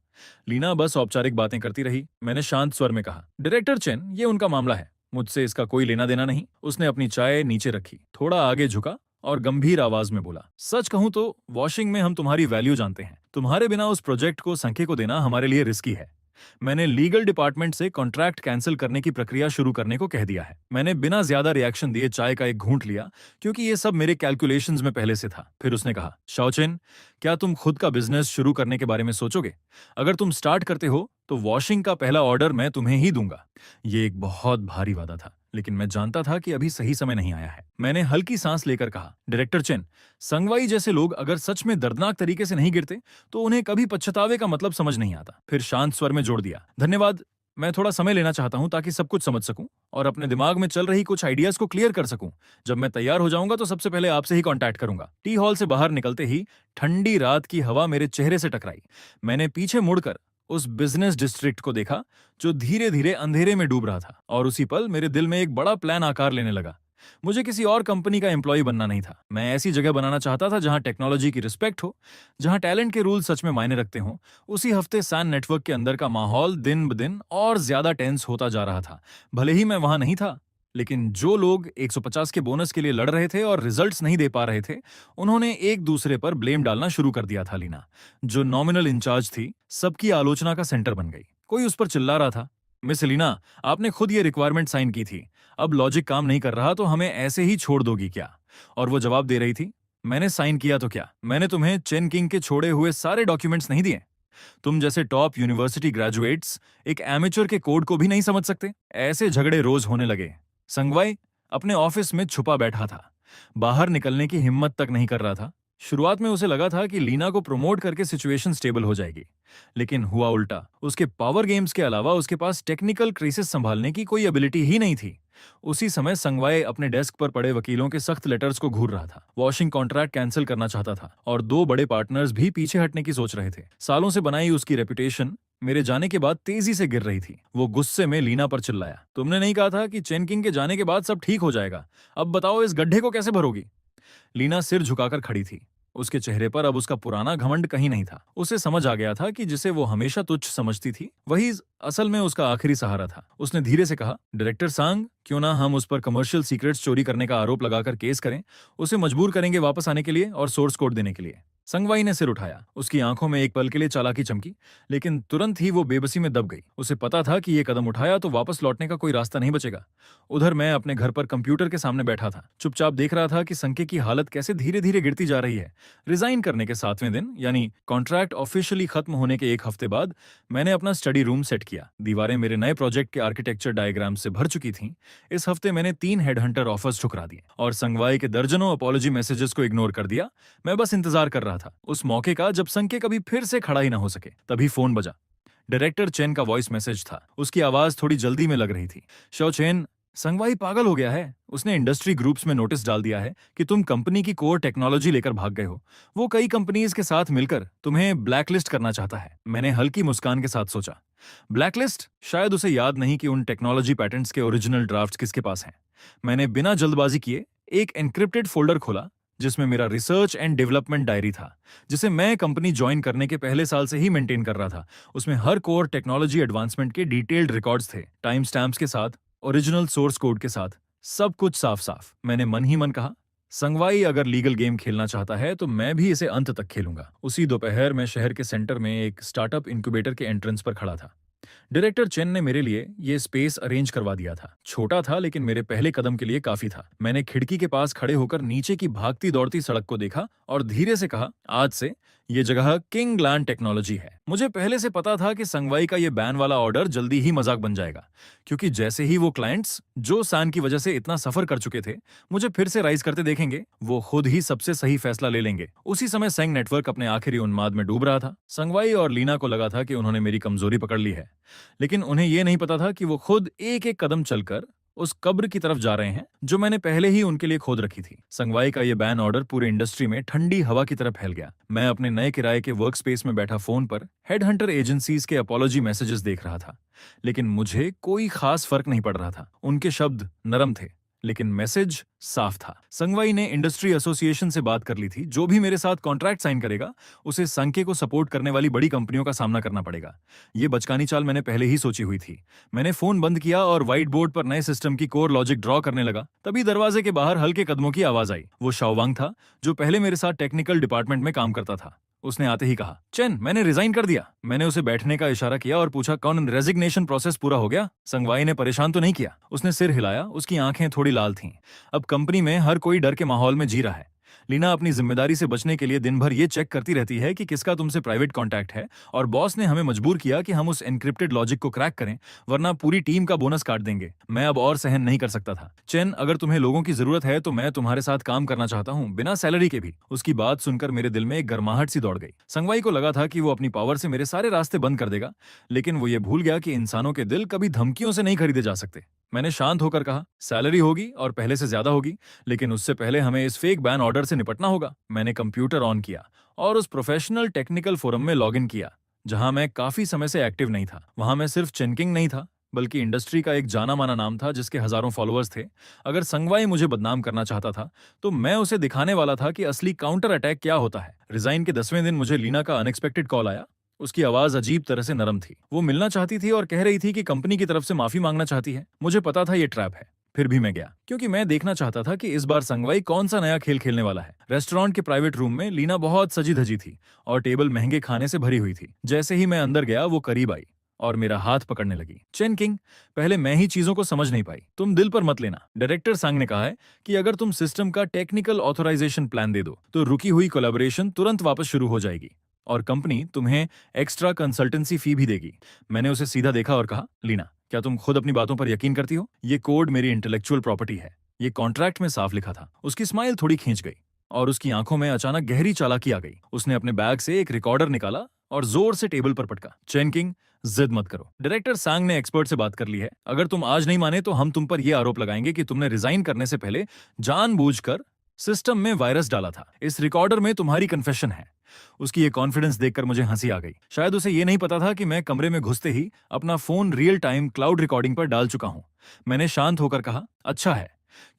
लीना बस औपचारिक बातें करती रही। मैंने शांत स्वर में कहा, डायरेक्टर चेन, ये उनका मामला है, मुझसे इसका कोई लेना देना नहीं। उसने अपनी चाय नीचे रखी, थोड़ा आगे झुका और गंभीर आवाज में बोला, सच कहूं तो वॉशिंग में हम तुम्हारी वैल्यू जानते हैं। तुम्हारे बिना उस प्रोजेक्ट को संके को देना हमारे लिए रिस्की है। मैंने लीगल डिपार्टमेंट से कॉन्ट्रैक्ट कैंसिल करने की प्रक्रिया शुरू करने को कह दिया है। मैंने बिना ज्यादा रिएक्शन दिए चाय का एक घूंट लिया, क्योंकि ये सब मेरे कैलकुलेशंस में पहले से था। फिर उसने कहा, शाओचेन, क्या तुम खुद का बिजनेस शुरू करने के बारे में सोचोगे? अगर तुम स्टार्ट करते हो तो वॉशिंग का पहला ऑर्डर मैं तुम्हें ही दूंगा। ये एक बहुत भारी वादा था, लेकिन मैं जानता था कि अभी सही समय नहीं आया है। मैंने हल्की सांस लेकर कहा, डायरेक्टर चेन, संगवाई जैसे लोग अगर सच में दर्दनाक तरीके से नहीं गिरते तो उन्हें कभी पछतावे का मतलब समझ नहीं आता। फिर शांत स्वर में जोड़ दिया, धन्यवाद, मैं थोड़ा समय लेना चाहता हूं ताकि सब कुछ समझ सकूं और अपने दिमाग में चल रही कुछ आइडियाज को क्लियर कर सकूं। जब मैं तैयार हो जाऊंगा तो सबसे पहले आपसे ही कांटेक्ट करूंगा। टी हॉल से बाहर निकलते ही ठंडी रात की हवा मेरे चेहरे से टकराई। मैंने पीछे मुड़कर उस बिजनेस डिस्ट्रिक्ट को देखा जो धीरे धीरे अंधेरे में डूब रहा था, और उसी पल मेरे दिल में एक बड़ा प्लान आकार लेने लगा। मुझे किसी और कंपनी का एम्प्लॉय बनना नहीं था। मैं ऐसी जगह बनाना चाहता था जहां टेक्नोलॉजी की रिस्पेक्ट हो, जहां टैलेंट के रूल सच में मायने रखते हों। उसी हफ्ते सैन नेटवर्क के अंदर का माहौल दिन ब दिन और ज्यादा टेंस होता जा रहा था। भले ही मैं वहां नहीं था, लेकिन जो लोग 150 के बोनस के लिए लड़ रहे थे और रिजल्ट्स नहीं दे पा रहे थे, उन्होंने एक दूसरे पर ब्लेम डालना शुरू कर दिया था। लीना, जो नॉमिनल इंचार्ज थी, सबकी आलोचना का सेंटर बन गई। कोई उस पर चिल्ला रहा था, मिस लीना, आपने खुद ये रिक्वायरमेंट साइन की थी, अब लॉजिक काम नहीं कर रहा तो हमें ऐसे ही छोड़ दोगी क्या? और वो जवाब दे रही थी, मैंने साइन किया तो क्या, मैंने तुम्हें चेन किंग के छोड़े हुए सारे डॉक्यूमेंट्स नहीं दिए? तुम जैसे टॉप यूनिवर्सिटी ग्रेजुएट्स एक एमेच्योर के कोड को भी नहीं समझ सकते? ऐसे झगड़े रोज होने लगे। संगवाई अपने ऑफिस में छुपा बैठा था, बाहर निकलने की हिम्मत तक नहीं कर रहा था। शुरुआत में उसे लगा था कि लीना को प्रमोट करके सिचुएशन स्टेबल हो जाएगी, लेकिन हुआ उल्टा। उसके पावर गेम्स के अलावा उसके पास टेक्निकल क्राइसिस संभालने की कोई एबिलिटी ही नहीं थी। उसी समय संगवाई अपने डेस्क पर पड़े वकीलों के सख्त लेटर्स को घूर रहा था। वॉशिंग कॉन्ट्रैक्ट कैंसिल करना चाहता था और 2 बड़े पार्टनर्स भी पीछे हटने की सोच रहे थे। सालों से बनाई उसकी रेपुटेशन मेरे जाने के बाद तेजी से गिर रही थी। वो गुस्से में लीना पर चिल्लाया, तुमने नहीं कहा था कि चेन किंग के जाने के बाद सब ठीक हो जाएगा? अब बताओ इस गड्ढे को कैसे भरोगी? लीना सिर झुकाकर खड़ी थी। उसके चेहरे पर अब उसका पुराना घमंड कहीं नहीं था। उसे समझ आ गया था कि जिसे वो हमेशा तुच्छ समझती थी वही असल में उसका आखिरी सहारा था। उसने धीरे से कहा, डायरेक्टर सांग, क्यों ना हम उस पर कमर्शियल सीक्रेट्स चोरी करने का आरोप लगाकर केस करें। उसे मजबूर करेंगे वापस आने के लिए और सोर्स कोड देने के लिए। संगवाई ने सिर उठाया। उसकी आंखों में एक पल के लिए चालाकी चमकी, लेकिन तुरंत ही वो बेबसी में दब गई। उसे पता था कि ये कदम उठाया तो वापस लौटने का कोई रास्ता नहीं बचेगा। उधर मैं अपने घर पर कंप्यूटर के सामने बैठा था, चुपचाप देख रहा था कि संके की हालत कैसे धीरे धीरे गिरती जा रही है। रिजाइन करने के 7वें दिन, यानी कॉन्ट्रैक्ट ऑफिशियली खत्म होने के 1 हफ्ते बाद, मैंने अपना स्टडी रूम सेट किया। दीवारें मेरे नए प्रोजेक्ट के आर्किटेक्चर डायग्राम से भर चुकी थीं। इस हफ्ते मैंने 3 हेडहंटर ऑफर्स ठुकरा दिए और संगवाई के दर्जनों अपॉलॉजी मैसेजेस को इग्नोर कर दिया। मैं बस इंतजार कर रहा था उस मौके का जब संके कभी फिर से खड़ा ही ना हो सके। तभी फोन बजा। डायरेक्टर चेन का वॉइस मैसेज था। उसकी आवाज थोड़ी जल्दी में लग रही थी। शो चेन, संगवाई पागल हो गया है। उसने इंडस्ट्री ग्रुप्स में नोटिस डाल दिया है कि तुम कंपनी की कोर टेक्नोलॉजी लेकर भाग गए हो। वो कई कंपनीज के साथ मिलकर तुम्हें ब्लैकलिस्ट करना चाहता है। मैंने हल्की मुस्कान के साथ सोचा, ब्लैकलिस्ट? शायद उसे याद नहीं कि उन टेक्नोलॉजी पैटेंट्स के ओरिजिनल ड्राफ्ट्स किसके पास हैं। मैंने बिना जल्दबाजी किए एक एन्क्रिप्टेड फोल्डर खोला जिसमें मेरा रिसर्च एंड डेवलपमेंट डायरी था, जिसे मैं कंपनी ज्वाइन करने के पहले साल से ही मेंटेन कर रहा था। उसमें हर कोर टेक्नोलॉजी एडवांसमेंट के डिटेल्ड रिकॉर्ड्स थे, टाइम स्टैम्प्स के साथ, ओरिजिनल सोर्स कोड के साथ, सब कुछ साफ साफ। मैंने मन ही मन कहा, संगवाई अगर लीगल गेम खेलना चाहता है तो मैं भी इसे अंत तक खेलूंगा। उसी दोपहर मैं शहर के सेंटर में एक स्टार्टअप इंक्यूबेटर के एंट्रेंस पर खड़ा था। डायरेक्टर चेन ने मेरे लिए ये स्पेस अरेंज करवा दिया था। छोटा था लेकिन मेरे पहले कदम के लिए काफी था। मैंने खिड़की के पास खड़े होकर नीचे की भागती दौड़ती सड़क को देखा और धीरे से कहा, आज से ये जगह किंग लैंड टेक्नोलॉजी है। मुझे पहले से पता था कि संगवाई का ये बैन वाला ऑर्डर जल्दी ही मजाक बन जाएगा, क्योंकि जैसे ही वो क्लाइंट्स जो सान की वजह से इतना सफर कर चुके थे मुझे फिर से राइज करते देखेंगे, वो खुद ही सबसे सही फैसला ले लेंगे। उसी समय सेंग नेटवर्क अपने आखिरी उन्माद में डूब रहा था। संगवाई और लीना को लगा था कि उन्होंने मेरी कमजोरी पकड़ ली है, लेकिन उन्हें यह नहीं पता था कि वो खुद एक एक कदम चलकर उस कब्र की तरफ जा रहे हैं जो मैंने पहले ही उनके लिए खोद रखी थी। संगवाई का यह बैन ऑर्डर पूरे इंडस्ट्री में ठंडी हवा की तरह फैल गया। मैं अपने नए किराए के वर्क स्पेस में बैठा फोन पर हेडहंटर एजेंसीज के अपॉलॉजी मैसेजेस देख रहा था, लेकिन मुझे कोई खास फर्क नहीं पड़ रहा था। उनके शब्द नरम थे लेकिन मैसेज साफ था। संगवाई ने इंडस्ट्री एसोसिएशन से बात कर ली थी। जो भी मेरे साथ कॉन्ट्रैक्ट साइन करेगा उसे संके को सपोर्ट करने वाली बड़ी कंपनियों का सामना करना पड़ेगा। ये बचकानी चाल मैंने पहले ही सोची हुई थी। मैंने फोन बंद किया और व्हाइट बोर्ड पर नए सिस्टम की कोर लॉजिक ड्रॉ करने लगा। तभी दरवाजे के बाहर हल्के कदमों की आवाज आई। वो शाओवांग था जो पहले मेरे साथ टेक्निकल डिपार्टमेंट में काम करता था। उसने आते ही कहा, चेन, मैंने रिजाइन कर दिया। मैंने उसे बैठने का इशारा किया और पूछा, कौन रेजिग्नेशन प्रोसेस पूरा हो गया? संगवाई ने परेशान तो नहीं किया। उसने सिर हिलाया। उसकी आंखें थोड़ी लाल थीं। अब कंपनी में हर कोई डर के माहौल में जी रहा है। लीना अपनी जिम्मेदारी से बचने के लिए दिन भर ये चेक करती रहती है कि किसका तुमसे प्राइवेट कॉन्टैक्ट है, और बॉस ने हमें मजबूर किया कि हम उस एनक्रिप्टेड लॉजिक को क्रैक करें, वरना पूरी टीम का बोनस काट देंगे। मैं अब और सहन नहीं कर सकता था। चेन, अगर तुम्हें लोगों की जरूरत है तो मैं तुम्हारे साथ काम करना चाहता हूँ, बिना सैलरी के भी। उसकी बात सुनकर मेरे दिल में एक गर्माहट सी दौड़ गई। संगवाई को लगा था कि वो अपनी पावर से मेरे सारे रास्ते बंद कर देगा, लेकिन वो ये भूल गया कि इंसानों के दिल कभी धमकियों से नहीं खरीदे जा सकते। मैंने शांत होकर कहा, सैलरी होगी और पहले से ज्यादा होगी, लेकिन उससे पहले हमें इस फेक बैन ऑर्डर से निपटना होगा। मैंने कंप्यूटर ऑन किया और उस प्रोफेशनल टेक्निकल फोरम में लॉगिन किया जहां मैं काफी समय से एक्टिव नहीं था। वहां मैं सिर्फ चेनकिंग नहीं था, बल्कि इंडस्ट्री का एक जाना माना नाम था जिसके हजारों फॉलोअर्स थे। अगर संगवाई मुझे बदनाम करना चाहता था तो मैं उसे दिखाने वाला था कि असली काउंटर अटैक क्या होता है। रिजाइन के 10वें दिन मुझे लीना का अनएक्सपेक्टेड कॉल आया। उसकी आवाज अजीब तरह से नरम थी। वो मिलना चाहती थी और कह रही थी कि कंपनी की तरफ से माफी मांगना चाहती है। मुझे पता था ये ट्रैप है, फिर भी मैं गया, क्योंकि मैं देखना चाहता था कि इस बार संगवाई कौन सा नया खेल खेलने वाला है। रेस्टोरेंट के प्राइवेट रूम में लीना बहुत सजी धजी थी और टेबल महंगे खाने से भरी हुई थी। जैसे ही मैं अंदर गया वो करीब आई और मेरा हाथ पकड़ने लगी। चेन किंग, पहले मैं ही चीजों को समझ नहीं पाई, तुम दिल पर मत लेना। डायरेक्टर सांग ने कहा है कि अगर तुम सिस्टम का टेक्निकल ऑथराइजेशन प्लान दे दो तो रुकी हुई कोलैबोरेशन तुरंत वापस शुरू हो जाएगी और कंपनी तुम्हें एक्स्ट्रा कंसल्टेंसी फी भी देगी। मैंने उसे सीधा देखा और कहा, लीना, क्या तुम खुद अपनी बातों पर यकीन करती हो? ये कोड मेरी इंटेलेक्चुअल प्रॉपर्टी है, ये कॉन्ट्रैक्ट में साफ लिखा था। उसकी स्माइल थोड़ी खींच गई और उसकी आंखों में अचानक गहरी चालाकी आ गई। उसने अपने बैग से एक रिकॉर्डर निकाला और जोर से टेबल पर पटका। चेन किंग, जिद मत करो। डायरेक्टर सांग ने एक्सपर्ट से बात कर ली है। अगर तुम आज नहीं माने तो हम तुम पर यह आरोप लगाएंगे कि तुमने रिजाइन करने से पहले जानबूझकर सिस्टम में वायरस डाला था। इस रिकॉर्डर में तुम्हारी कन्फेशन है। उसकी ये कॉन्फिडेंस देखकर मुझे हंसी आ गई। शायद उसे ये नहीं पता था कि मैं कमरे में घुसते ही अपना phone real time cloud recording पर डाल चुका हूं। मैंने शांत होकर कहा, अच्छा है,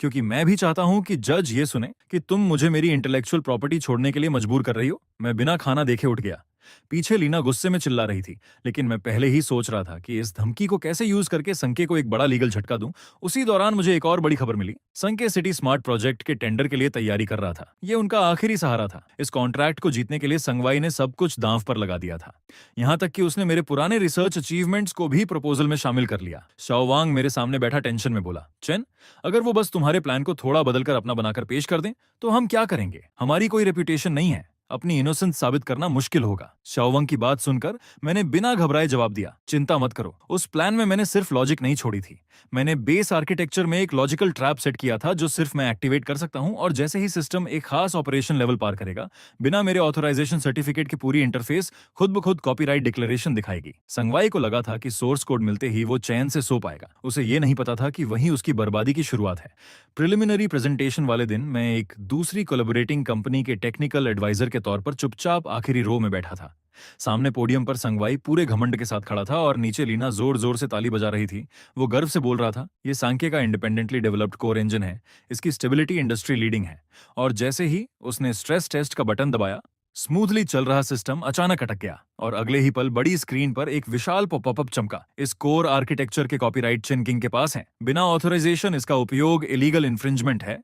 क्योंकि मैं भी चाहता हूं कि जज ये सुने कि तुम मुझे मेरी इंटेलेक्चुअल प्रॉपर्टी छोड़ने के लिए मजबूर कर रही हो। मैं बिना खाना देखे उठ गया। पीछे लीना गुस्से में चिल्ला रही थी, लेकिन मैं पहले ही सोच रहा था कि इस धमकी को कैसे यूज करके संके को एक बड़ा लीगल झटका दूं। उसी दौरान मुझे एक और बड़ी खबर मिली। संके सिटी स्मार्ट प्रोजेक्ट के टेंडर के लिए तैयारी कर रहा था। ये उनका आखिरी सहारा था। इस कॉन्ट्रैक्ट को जीतने के लिए संगवाई ने सब कुछ दांव पर लगा दिया था। यहां तक कि उसने मेरे पुराने रिसर्च अचीवमेंट्स को भी प्रपोजल में शामिल कर लिया। शाओवांग मेरे सामने बैठा टेंशन में बोला, चेन, अगर वो बस तुम्हारे प्लान को थोड़ा बदलकर अपना बनाकर पेश कर दें तो हम क्या करेंगे? हमारी कोई रेपुटेशन नहीं है, अपनी इनोसेंस साबित करना मुश्किल होगा। शाओवांग की बात सुनकर मैंने बिना घबराए जवाब दिया, चिंता मत करो, उस प्लान में मैंने सिर्फ लॉजिक नहीं छोड़ी थी। मैंने बेस आर्किटेक्चर में एक लॉजिकल ट्रैप सेट किया था जो सिर्फ मैं एक्टिवेट कर सकता हूं, और जैसे ही सिस्टम एक खास ऑपरेशन लेवल पार करेगा, बिना मेरे ऑथराइजेशन सर्टिफिकेट की पूरी इंटरफेस खुद ब खुद कॉपीराइट डिक्लेरेशन दिखाएगी। संगवाई को लगा था कि सोर्स कोड मिलते ही वो चैन से सो पाएगा। उसे ये नहीं पता था कि वहीं उसकी बर्बादी की शुरुआत है। प्रिलिमिनरी प्रेजेंटेशन वाले दिन मैं एक दूसरी कोलैबोरेटिंग कंपनी के टेक्निकल एडवाइजर के तौर पर चुपचाप आखिरी रो में बैठा था। सामने पोडियम पर संगवाई पूरे घमंड के साथ खड़ा था और नीचे लीना जोर जोर से ताली बजा रही थी। वो गर्व से बोल रहा था, ये सांके का इंडिपेंडेंटली डेवलप्ड कोर इंजन है, इसकी स्टेबिलिटी इंडस्ट्री लीडिंग है। और जैसे ही उसने स्ट्रेस टेस्ट का बटन दबाया, स्मूथली चल रहा सिस्टम अचानक अटक गया और अगले ही पल बड़ी स्क्रीन पर एक विशाल पॉपअप चमका। इस कोर आर्किटेक्चर के कॉपीराइट चेन किंग के पास है, बिना ऑथराइजेशन इसका उपयोग इलीगल इन्फ्रिंजमेंट है।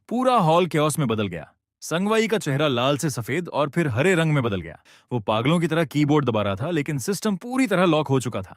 पूरा हॉल केओस में बदल गया। संगवाई का चेहरा लाल से सफेद और फिर हरे रंग में बदल गया। वो पागलों की तरह कीबोर्ड दबा रहा था, लेकिन सिस्टम पूरी तरह लॉक हो चुका था।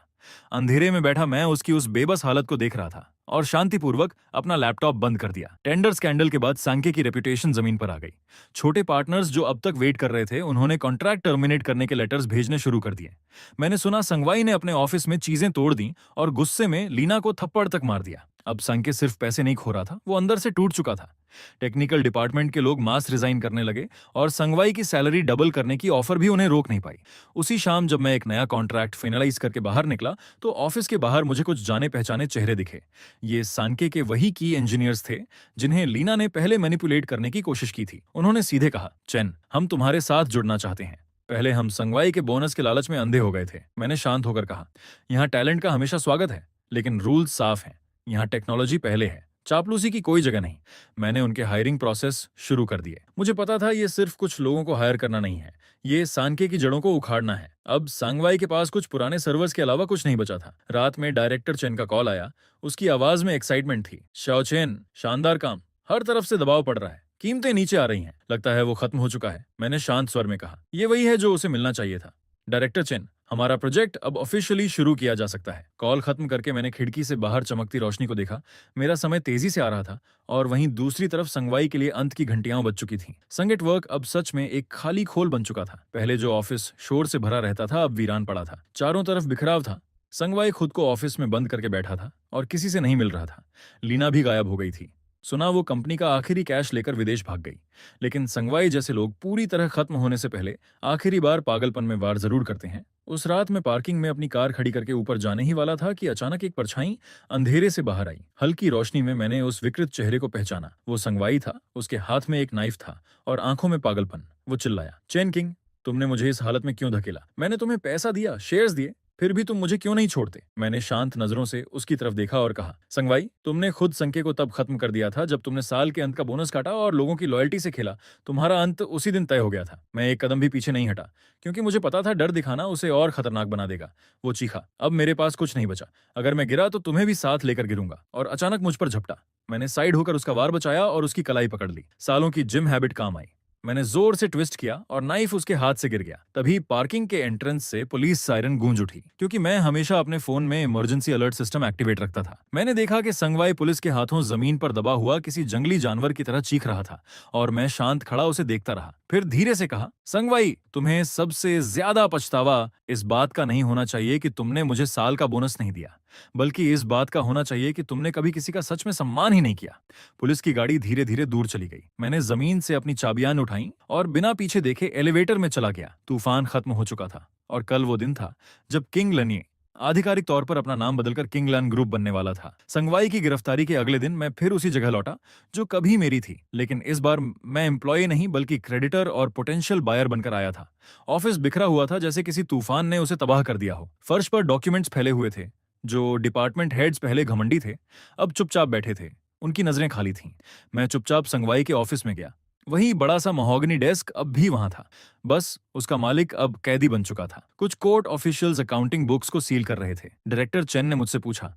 अंधेरे में बैठा मैं उसकी उस बेबस हालत को देख रहा था और शांतिपूर्वक अपना लैपटॉप बंद कर दिया। टेंडर स्कैंडल के बाद सांके की रेपुटेशन जमीन पर आ गई। छोटे पार्टनर्स जो अब तक वेट कर रहे थे, उन्होंने कॉन्ट्रैक्ट टर्मिनेट करने के लेटर्स भेजने शुरू कर दिए। मैंने सुना संगवाई ने अपने ऑफिस में चीजें तोड़ दी और गुस्से में लीना को थप्पड़ तक मार दिया। अब संके सिर्फ पैसे नहीं खो रहा था, वो अंदर से टूट चुका था। टेक्निकल डिपार्टमेंट के लोग मास रिजाइन करने लगे और संगवाई की सैलरी डबल करने की ऑफर भी उन्हें रोक नहीं पाई। उसी शाम जब मैं एक नया कॉन्ट्रैक्ट फाइनलाइज करके बाहर निकला तो ऑफिस के बाहर मुझे कुछ जाने पहचाने चेहरे दिखे। ये सांके के वही की इंजीनियर्स थे जिन्हें लीना ने पहले मैनिपुलेट करने की कोशिश की थी। उन्होंने सीधे कहा, चेन, हम तुम्हारे साथ जुड़ना चाहते हैं। पहले हम संगवाई के बोनस के लालच में अंधे हो गए थे। मैंने शांत होकर कहा, यहाँ टैलेंट का हमेशा स्वागत है, लेकिन रूल्स साफ हैं। यहाँ टेक्नोलॉजी पहले है, चापलूसी की कोई जगह नहीं। मैंने उनके हायरिंग प्रोसेस शुरू कर दिए। मुझे पता था ये सिर्फ कुछ लोगों को हायर करना नहीं है, ये सांके की जड़ों को उखाड़ना है। अब सांगवाई के पास कुछ पुराने सर्वर्स के अलावा कुछ नहीं बचा था। रात में डायरेक्टर चेन का कॉल आया। उसकी आवाज में एक्साइटमेंट थी। शाओ चेन, शानदार काम, हर तरफ से दबाव पड़ रहा है, कीमतें नीचे आ रही हैं, लगता है वो खत्म हो चुका है। मैंने शांत स्वर में कहा, ये वही है जो उसे मिलना चाहिए था। डायरेक्टर चेन, हमारा प्रोजेक्ट अब ऑफिशियली शुरू किया जा सकता है। कॉल खत्म करके मैंने खिड़की से बाहर चमकती रोशनी को देखा। मेरा समय तेजी से आ रहा था और वहीं दूसरी तरफ संगवाई के लिए अंत की घंटियां बज चुकी थीं। संगीत वर्क अब सच में एक खाली खोल बन चुका था। पहले जो ऑफिस शोर से भरा रहता था, अब वीरान पड़ा था। चारों तरफ बिखराव था। संगवाई खुद को ऑफिस में बंद करके बैठा था और किसी से नहीं मिल रहा था। लीना भी गायब हो गई थी। सुना वो कंपनी का आखिरी कैश लेकर विदेश भाग गई। लेकिन संगवाई जैसे लोग पूरी तरह खत्म होने से पहले आखिरी बार पागलपन में वार जरूर करते हैं। उस रात मैं पार्किंग में अपनी कार खड़ी करके ऊपर जाने ही वाला था कि अचानक एक परछाई अंधेरे से बाहर आई। हल्की रोशनी में मैंने उस विकृत चेहरे को पहचाना। वो संगवाई था। उसके हाथ में एक नाइफ था और आंखों में पागलपन। वो चिल्लाया, चेन किंग, तुमने मुझे इस हालत में क्यों धकेला? मैंने तुम्हें पैसा दिया, शेयर्स दिए, फिर भी तुम मुझे क्यों नहीं छोड़ते? मैंने शांत नजरों से उसकी तरफ देखा और कहा, संगवाई, तुमने खुद संके को तब खत्म कर दिया था जब तुमने साल के अंत का बोनस काटा और लोगों की लॉयल्टी से खेला। तुम्हारा अंत उसी दिन तय हो गया था। मैं एक कदम भी पीछे नहीं हटा, क्योंकि मुझे पता था डर दिखाना उसे और खतरनाक बना देगा। वो चीखा, अब मेरे पास कुछ नहीं बचा। अगर मैं गिरा तो तुम्हें भी साथ लेकर गिरूंगा। और अचानक मुझ पर झपटा। मैंने साइड होकर उसका वार बचाया और उसकी कलाई पकड़ ली। सालों की जिम हैबिट काम आई। मैंने जोर से ट्विस्ट किया और नाइफ उसके हाथ से गिर गया। तभी पार्किंग के एंट्रेंस से पुलिस सायरन गूंज उठी, क्योंकि मैं हमेशा अपने फोन में इमरजेंसी अलर्ट सिस्टम एक्टिवेट रखता था। मैंने देखा कि संगवाई पुलिस के हाथों जमीन पर दबा हुआ किसी जंगली जानवर की तरह चीख रहा था और मैं शांत खड़ा उसे देखता रहा। फिर धीरे से कहा, संगवाई, तुम्हें सबसे ज्यादा पछतावा इस बात का नहीं होना चाहिए कि तुमने मुझे साल का बोनस नहीं दिया, बल्कि इस बात का होना चाहिए कि तुमने कभी किसी का सच में सम्मान ही नहीं किया। पुलिस की गाड़ी धीरे धीरे दूर चली गई। मैंने जमीन से अपनी चाबियां उठाई और बिना पीछे देखे एलिवेटर में चला गया। तूफान खत्म हो चुका था और कल वो दिन था जब किंग लनिए आधिकारिक तौर पर अपना नाम बदलकर किंगलन ग्रुप बनने वाला था। संगवाई की गिरफ्तारी के अगले दिन मैं फिर उसी जगह लौटा जो कभी मेरी थी, लेकिन इस बार मैं एम्प्लॉय नहीं बल्कि क्रेडिटर और पोटेंशियल बायर बनकर आया था। ऑफिस बिखरा हुआ था जैसे किसी तूफान ने उसे तबाह कर दिया हो। फर्श पर डॉक्यूमेंट्स फैले हुए थे। जो डिपार्टमेंट हेड्स पहले घमंडी थे, अब चुपचाप बैठे थे। उनकी नजरें खाली थीं। मैं चुपचाप संगवाई के ऑफिस में गया। वही बड़ा सा महोगनी डेस्क अब भी वहां था, बस उसका मालिक अब कैदी बन चुका था। कुछ कोर्ट ऑफिशियल्स अकाउंटिंग बुक्स को सील कर रहे थे। डायरेक्टर चेन ने मुझसे पूछा,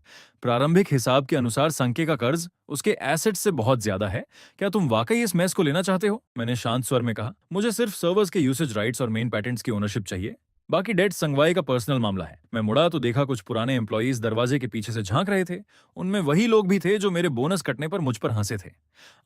प्रारंभिक हिसाब के अनुसार संके का कर्ज उसके एसेट से बहुत ज्यादा है, क्या तुम वाकई इस मैस को लेना चाहते हो? मैंने शांत स्वर में कहा, मुझे सिर्फ सर्वर्स के यूसेज राइट्स और मेन पैटेंट्स की ओनरशिप चाहिए। बाकी डेट संगवाई का पर्सनल मामला है। मैं मुड़ा तो देखा कुछ पुराने एम्प्लॉयज दरवाजे के पीछे से झांक रहे थे। उनमें वही लोग भी थे जो मेरे बोनस कटने पर मुझ पर हंसे थे।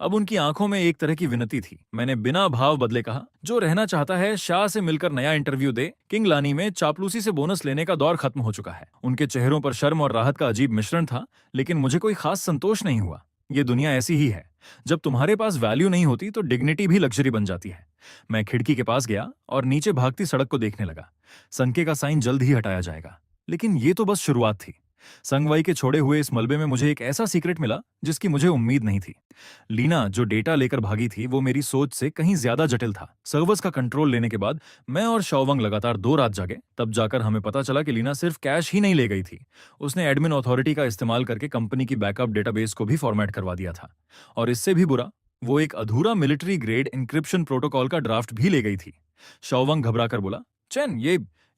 अब उनकी आंखों में एक तरह की विनती थी। मैंने बिना भाव बदले कहा, जो रहना चाहता है शाह से मिलकर नया इंटरव्यू दे। किंगलानी में चापलूसी से बोनस लेने का दौर खत्म हो चुका है। उनके चेहरों पर शर्म और राहत का अजीब मिश्रण था, लेकिन मुझे कोई खास संतोष नहीं हुआ। ये दुनिया ऐसी ही है, जब तुम्हारे पास वैल्यू नहीं होती तो डिग्निटी भी लग्जरी बन जाती है। मैं खिड़की के पास गया और नीचे भागती सड़क को देखने लगा। संके का साइन जल्द ही हटाया जाएगा, लेकिन ये तो बस शुरुआत थी। संगवाई के छोड़े हुए इस मलबे में मुझे एक ऐसा सीक्रेट मिला जिसकी मुझे उम्मीद नहीं थी। लीना जो डेटा लेकर भागी थी वो मेरी सोच से कहीं ज्यादा जटिल था। सर्वर्स का कंट्रोल लेने के बाद मैं और शौवंग लगातार 2 रात जागे। तब जाकर हमें पता चला कि लीना सिर्फ कैश ही नहीं ले गई थी, उसने एडमिन अथॉरिटी का इस्तेमाल करके कंपनी की बैकअप डेटाबेस को भी फॉर्मेट करवा दिया था। और इससे भी बुरा, वो एक अधूरा मिलिट्री ग्रेड इंक्रिप्शन प्रोटोकॉल का ड्राफ्ट भी ले गई थी। शौवंग घबराकर बोला, चैन,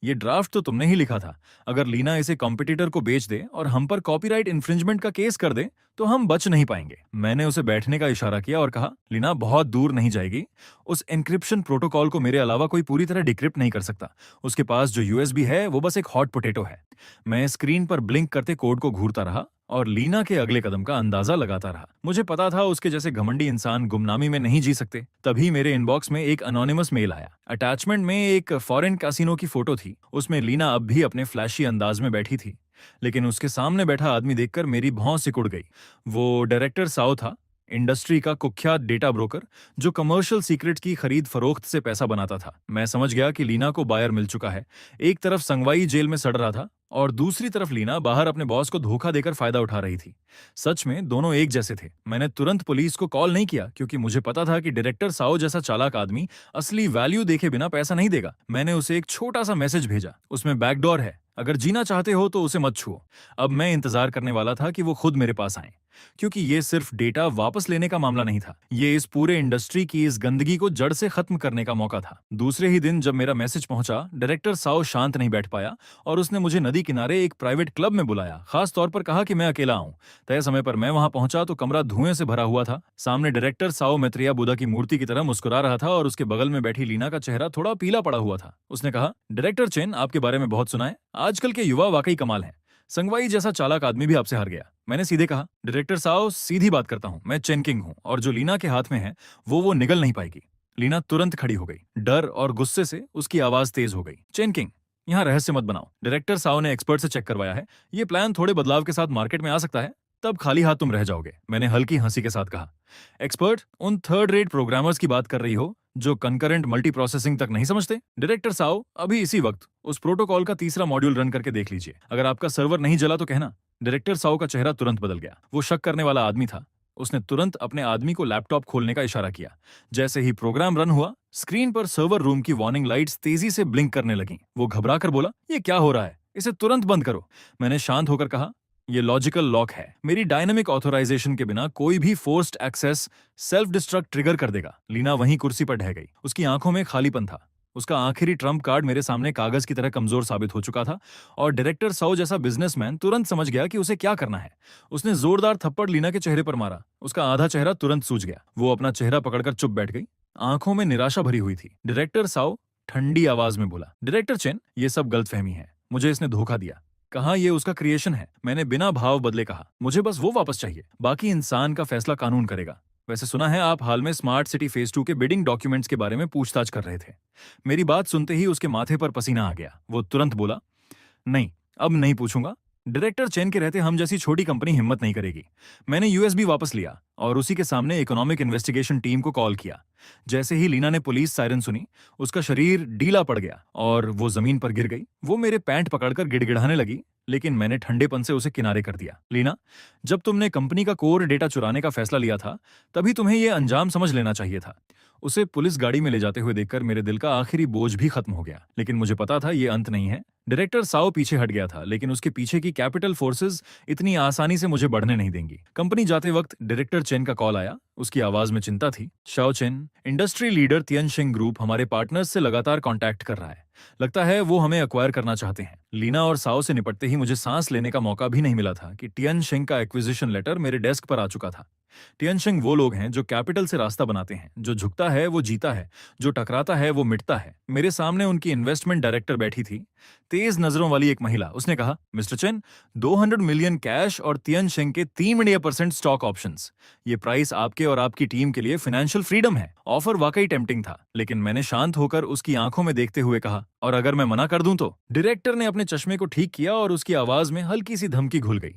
ये ड्राफ्ट तो तुमने ही लिखा था। अगर लीना इसे कॉम्पिटिटर को बेच दे और हम पर कॉपीराइट इन्फ्रिंजमेंट का केस कर दे तो हम बच नहीं पाएंगे। मैंने उसे बैठने का इशारा किया और कहा, लीना बहुत दूर नहीं जाएगी। उस एन्क्रिप्शन प्रोटोकॉल को मेरे अलावा कोई पूरी तरह डिक्रिप्ट नहीं कर सकता। उसके पास जो यूएसबी है वो बस एक हॉट पोटैटो है। मैं स्क्रीन पर ब्लिंक करते कोड को घूरता रहा और लीना के अगले कदम का अंदाजा लगाता रहा। मुझे पता था उसके जैसे घमंडी इंसान गुमनामी में नहीं जी सकते। तभी मेरे इनबॉक्स में एक अनोनिमस मेल आया। अटैचमेंट में एक फॉरेन कैसीनो की फोटो थी। उसमें लीना अब भी अपने फ्लैशी अंदाज में बैठी थी, लेकिन उसके सामने बैठा आदमी देखकर मेरी भौं सिकुड़ गई। वो डायरेक्टर साओ था, इंडस्ट्री का कुख्यात डेटा ब्रोकर जो कमर्शियल सीक्रेट की खरीद फरोख्त से पैसा बनाता था। मैं समझ गया कि लीना को बायर मिल चुका है। एक तरफ संगवाई जेल में सड़ रहा था और दूसरी तरफ लीना बाहर अपने बॉस को धोखा देकर फायदा उठा रही थी। सच में दोनों एक जैसे थे। मैंने तुरंत पुलिस को कॉल नहीं किया क्योंकि मुझे पता था कि डायरेक्टर साओ जैसा चालाक आदमी असली वैल्यू देखे बिना पैसा नहीं देगा। मैंने उसे एक छोटा सा मैसेज भेजा, उसमें बैकडोर है, अगर जीना चाहते हो तो उसे मत छुओ। अब मैं इंतजार करने वाला था कि वो खुद मेरे पास आए, क्योंकि ये सिर्फ डेटा वापस लेने का मामला नहीं था, ये इस पूरे इंडस्ट्री की इस गंदगी को जड़ से खत्म करने का मौका था। दूसरे ही दिन जब मेरा मैसेज पहुंचा, डायरेक्टर साओ शांत नहीं बैठ पाया और उसने मुझे नदी किनारे एक प्राइवेट क्लब में बुलाया। खास तौर पर कहा कि मैं अकेला आऊं। तय समय पर मैं वहां पहुंचा तो कमरा धुएं से भरा हुआ था। सामने डायरेक्टर साओ मैत्रेया बुद्धा की मूर्ति की तरह मुस्कुरा रहा था और उसके बगल में बैठी लीना का चेहरा थोड़ा पीला पड़ा हुआ था। उसने कहा, डायरेक्टर चेन, आपके बारे में बहुत सुना है। आजकल के युवा वाकई कमाल है। संगवाई जैसा चालाक आदमी भी आपसे हार गया। मैंने सीधे कहा, डायरेक्टर साओ, सीधी बात करता हूं, मैं चेन किंग हूं और जो लीना के हाथ में है वो निगल नहीं पाएगी। लीना तुरंत खड़ी हो गई। डर और गुस्से से उसकी आवाज तेज हो गई। चेन किंग, यहाँ रहस्य मत बनाओ। डायरेक्टर साओ ने एक्सपर्ट से चेक करवाया है, ये प्लान थोड़े बदलाव के साथ मार्केट में आ सकता है, तब खाली हाथ तुम रह जाओगे। मैंने हल्की हंसी के साथ कहा, एक्सपर्ट, उन थर्ड रेट प्रोग्रामर्स की बात कर रही हो जो कंकरेंट मल्टी प्रोसेसिंग तक नहीं समझते? डायरेक्टर साओ, अभी इसी वक्त उस प्रोटोकॉल का तीसरा मॉड्यूल रन करके देख लीजिए। अगर आपका सर्वर नहीं जला तो कहना। डायरेक्टर साओ का चेहरा तुरंत बदल गया। वो शक करने वाला आदमी था। उसने तुरंत अपने आदमी को लैपटॉप खोलने का इशारा किया। जैसे ही प्रोग्राम रन हुआ, स्क्रीन पर सर्वर रूम की वार्निंग लाइट्स तेजी से ब्लिंक करने लगीं। वो घबरा कर बोला, ये क्या हो रहा है? इसे तुरंत बंद करो। मैंने शांत होकर कहा, ये लॉजिकल लॉक है। मेरी डायनामिक ऑथोराइजेशन के बिना कोई भी forced access self destruct trigger कर देगा। लीना वहीं कुर्सी पर ढह गई। उसकी आंखों में खालीपन था। उसका आखिरी ट्रम्प कार्ड मेरे सामने कागज की तरह कमजोर साबित हो चुका था और डायरेक्टर साओ जैसा बिजनेसमैन तुरंत समझ गया कि उसे क्या करना है। उसने जोरदार थप्पड़ लीना के चेहरे पर मारा। उसका आधा चेहरा तुरंत सूज गया। वो अपना चेहरा पकड़कर चुप बैठ गई। आंखों में निराशा भरी हुई थी। डायरेक्टर साओ ठंडी आवाज में बोला, डायरेक्टर चेन, ये सब गलतफहमी है। मुझे इसने धोखा दिया। कहा ये उसका क्रिएशन है। मैंने बिना भाव बदले कहा, मुझे बस वो वापस चाहिए। बाकी इंसान का फैसला कानून करेगा। वैसे सुना है आप हाल में स्मार्ट सिटी फेज 2 के बिडिंग डॉक्यूमेंट्स के बारे में पूछताछ कर रहे थे। मेरी बात सुनते ही उसके माथे पर पसीना आ गया। वो तुरंत बोला, नहीं, अब नहीं पूछूंगा। डायरेक्टर चेन के रहते हम जैसी छोटी कंपनी हिम्मत नहीं करेगी। मैंने यूएसबी वापस लिया और उसी के सामने इकोनॉमिक इन्वेस्टिगेशन टीम को कॉल किया। जैसे ही लीना ने पुलिस सायरन सुनी, उसका शरीर ढीला पड़ गया और वो जमीन पर गिर गई। वो मेरे पैंट पकड़कर गिड़गिड़ाने लगी, लेकिन मैंने ठंडेपन से उसे किनारे कर दिया। लीना, जब तुमने कंपनी का कोर डेटा चुराने का फैसला लिया था, तभी तुम्हें यह अंजाम समझ लेना चाहिए था। उसे पुलिस गाड़ी में ले जाते हुए देखकर मेरे दिल का आखिरी बोझ भी खत्म हो गया, लेकिन मुझे पता था ये अंत नहीं है। डायरेक्टर साओ पीछे हट गया था, लेकिन उसके पीछे की कैपिटल फोर्सेस इतनी आसानी से मुझे बढ़ने नहीं देंगी। कंपनी जाते वक्त डायरेक्टर चेन का कॉल आया। उसकी आवाज में चिंता थी। Shao Chen, industry leader Tianxing group हमारे पार्टनर्स से लगातार कांटेक्ट कर रहा है। लगता है वो हमें एक्वायर करना चाहते हैं। लीना और साओ से निपटते ही मुझे सांस लेने का मौका भी नहीं मिला था कि तियनशिंग का एक्विजिशन लेटर मेरे डेस्क पर आ चुका था। तियनशिंग वो लोग हैं जो कैपिटल से रास्ता बनाते हैं। जो झुकता है वो जीता है, जो टकराता है वो मिटता है। मेरे सामने उनकी इन्वेस्टमेंट डायरेक्टर बैठी थी, तेज नजरों वाली एक महिला। उसने कहा, मिस्टर चेन, 200 मिलियन कैश और तियनशिंग के 3% स्टॉक ऑप्शंस। ये प्राइस आपके और आपकी टीम के लिए फाइनेंशियल फ्रीडम है। ऑफर वाकई टेम्पटिंग था, लेकिन मैंने शांत होकर उसकी आंखों में देखते हुए कहा, और अगर मैं मना कर दूं तो? डायरेक्टर ने अपने चश्मे को ठीक किया और उसकी आवाज में हल्की सी धमकी घुल गई।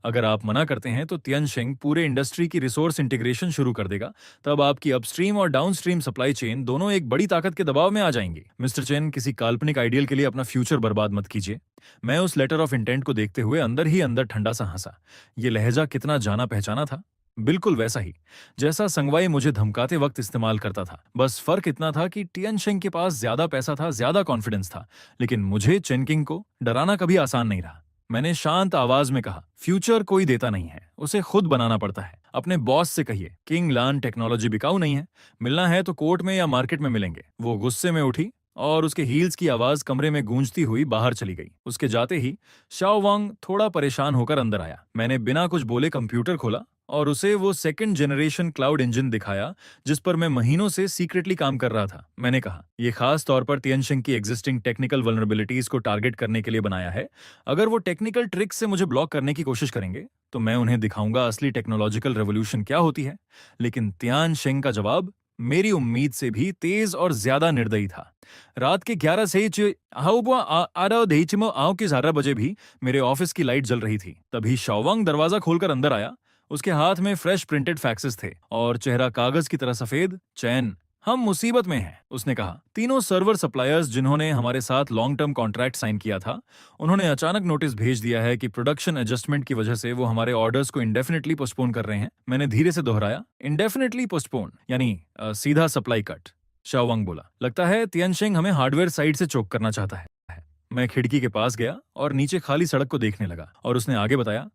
अगर आप मना करते हैं तो तियनशिंग पूरे इंडस्ट्री की रिसोर्स इंटीग्रेशन शुरू कर देगा। तब आपकी अपस्ट्रीम और डाउनस्ट्रीम सप्लाई चेन दोनों एक बड़ी ताकत के दबाव में आ जाएंगी। मिस्टर चेन, किसी काल्पनिक आइडियल के लिए अपना फ्यूचर बर्बाद मत कीजिए। मैं उस लेटर ऑफ इंटेंट को देखते हुए अंदर ही अंदर ठंडा सा हंसा। ये लहजा कितना जाना पहचाना था, बिल्कुल वैसा ही जैसा संगवाई मुझे धमकाते वक्त इस्तेमाल करता था। बस फर्क इतना था कि तियनशिंग के पास ज्यादा पैसा था, ज्यादा कॉन्फिडेंस था, लेकिन मुझे चेनकिंग को डराना कभी आसान नहीं रहा। मैंने शांत आवाज में कहा, फ्यूचर कोई देता नहीं है, उसे खुद बनाना पड़ता है। अपने बॉस से कहिए, किंग लान टेक्नोलॉजी बिकाऊ नहीं है, मिलना है तो कोर्ट में या मार्केट में मिलेंगे। वो गुस्से में उठी और उसके हील्स की आवाज कमरे में गूंजती हुई बाहर चली गई। उसके जाते ही शाओ वांग थोड़ा परेशान होकर अंदर आया। मैंने बिना कुछ बोले कंप्यूटर खोला और उसे वो सेकंड जनरेशन क्लाउड इंजन दिखाया जिस पर मैं महीनों से सीक्रेटली काम कर रहा था। मैंने कहा, यह खास तौर पर तियनशिंग की एग्जिस्टिंग टेक्निकल वल्नरेबिलिटीज को टारगेट करने के लिए बनाया है। अगर वो टेक्निकल ट्रिक से मुझे ब्लॉक करने की कोशिश करेंगे तो मैं उन्हें दिखाऊंगा असली टेक्नोलॉजिकल रेवोल्यूशन क्या होती है। लेकिन तियनशिंग का जवाब मेरी उम्मीद से भी तेज और ज्यादा निर्दयी था। रात के 11 से आओ के 11 बजे भी मेरे ऑफिस की लाइट जल रही थी। तभी शाओवांग दरवाजा खोलकर अंदर आया। उसके हाथ में फ्रेश प्रिंटेड फैक्सेस थे और चेहरा कागज की तरह सफेद। चैन, हम मुसीबत में हैं, उसने कहा। तीनों सर्वर सप्लायर्स जिन्होंने हमारे साथ लॉन्ग टर्म कॉन्ट्रैक्ट साइन किया था, उन्होंने अचानक नोटिस भेज दिया है कि प्रोडक्शन एडजस्टमेंट की वजह से वो हमारे ऑर्डर्स को इंडेफिनेटली पोस्टपोन कर रहे हैं। मैंने धीरे से दोहराया, इंडेफिनेटली पोस्टपोन यानी सीधा सप्लाई कट। शाओवांग बोला, लगता है तियनशिंग हमें हार्डवेयर साइड से चोक करना चाहता है। मैं खिड़की के पास गया और नीचे खाली सड़क को देखने लगा, और उसने आगे बताया,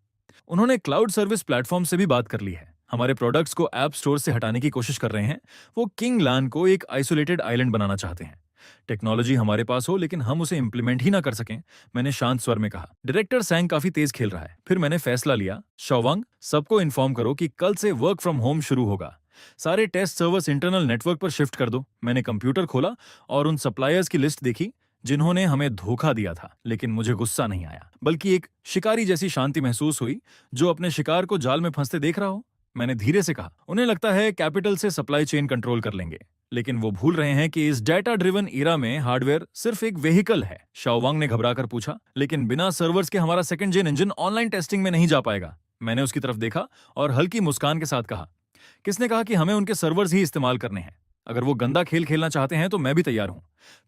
उन्होंने क्लाउड सर्विस प्लेटफॉर्म से भी बात कर ली है। हमारे प्रोडक्ट्स को ऐप स्टोर से हटाने की कोशिश कर रहे हैं। वो किंग लान को एक आइसोलेटेड आइलैंड बनाना चाहते हैं। टेक्नोलॉजी हमारे पास हो लेकिन हम उसे इंप्लीमेंट ही ना कर सकें, मैंने शांत स्वर में कहा। डायरेक्टर सैंग काफी तेज खेल रहा है। फिर मैंने फैसला लिया, शाओवांग, सबको इन्फॉर्म करो कि कल से वर्क फ्रॉम होम शुरू होगा। सारे टेस्ट सर्वर्स इंटरनल नेटवर्क पर शिफ्ट कर दो। मैंने कंप्यूटर खोला और उन सप्लायर्स की लिस्ट देखी जिन्होंने हमें धोखा दिया था, लेकिन मुझे गुस्सा नहीं आया, बल्कि एक शिकारी जैसी शांति महसूस हुई जो अपने शिकार को जाल में फंसते देख रहा हो। मैंने धीरे से कहा, उन्हें लगता है कैपिटल से सप्लाई चेन कंट्रोल कर लेंगे, लेकिन वो भूल रहे हैं कि इस डेटा ड्रिवन एरा में हार्डवेयर सिर्फ एक व्हीकल है। शाओवांग ने घबराकर पूछा, लेकिन बिना सर्वर्स के हमारा second gen engine online testing में नहीं जा पाएगा। मैंने उसकी तरफ देखा और हल्की मुस्कान के साथ कहा, किसने कहा कि हमें उनके सर्वर्स ही इस्तेमाल करने हैं? अगर वो गंदा खेल खेलना चाहते हैं तो मैं भी तैयार हूं।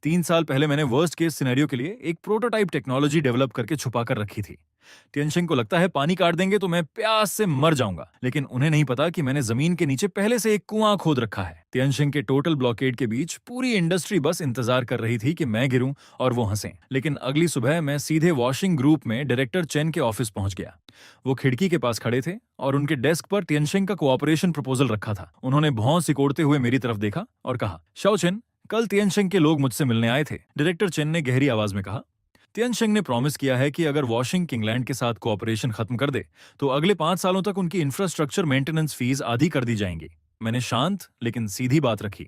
3 साल पहले मैंने वर्स्ट केस सिनेरियो के लिए एक प्रोटोटाइप टेक्नोलॉजी डेवलप करके छुपा कर रखी थी। तियनशिंग को लगता है पानी काट देंगे तो मैं प्यास से मर जाऊंगा, लेकिन उन्हें नहीं पता कि मैंने जमीन के नीचे पहले से एक कुआं खोद रखा है। तियनशिंग के टोटल ब्लॉकेड के बीच पूरी इंडस्ट्री बस इंतजार कर रही थी कि मैं गिरूं और वो हंसें। लेकिन अगली सुबह मैं सीधे वॉशिंग ग्रुप में डायरेक्टर चेन के ऑफिस पहुंच गया। वो खिड़की के पास खड़े थे और उनके डेस्क पर तियनशिंग का कोऑपरेशन प्रपोजल रखा था। उन्होंने भौं सिकोड़ते हुए मेरी तरफ देखा और कहा, शाओ चेन, कल तियनशिंग के लोग मुझसे मिलने आए थे। डायरेक्टर चेन ने गहरी आवाज में कहा, तियनशिंग ने प्रॉमिस किया है कि अगर वॉशिंग किंगलैंड के साथ कोऑपरेशन खत्म कर दे तो अगले 5 सालों तक उनकी इंफ्रास्ट्रक्चर मेंटेनेंस फीस आधी कर दी जाएंगी। मैंने शांत लेकिन सीधी बात रखी,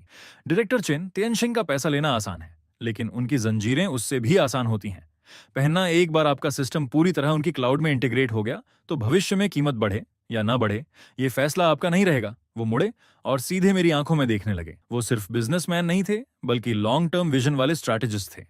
डायरेक्टर चेन, तियनशिंग का पैसा लेना आसान है, लेकिन उनकी जंजीरें उससे भी आसान होती हैं। पहनना, एक बार आपका सिस्टम पूरी तरह उनकी क्लाउड में इंटीग्रेट हो गया तो भविष्य में कीमत बढ़े या ना बढ़े, ये फैसला आपका नहीं रहेगा। वो मुड़े और सीधे मेरी आंखों में देखने लगे। वो सिर्फ बिजनेसमैन नहीं थे, बल्कि लॉन्ग टर्म विजन वाले स्ट्रैटेजिस्ट थे।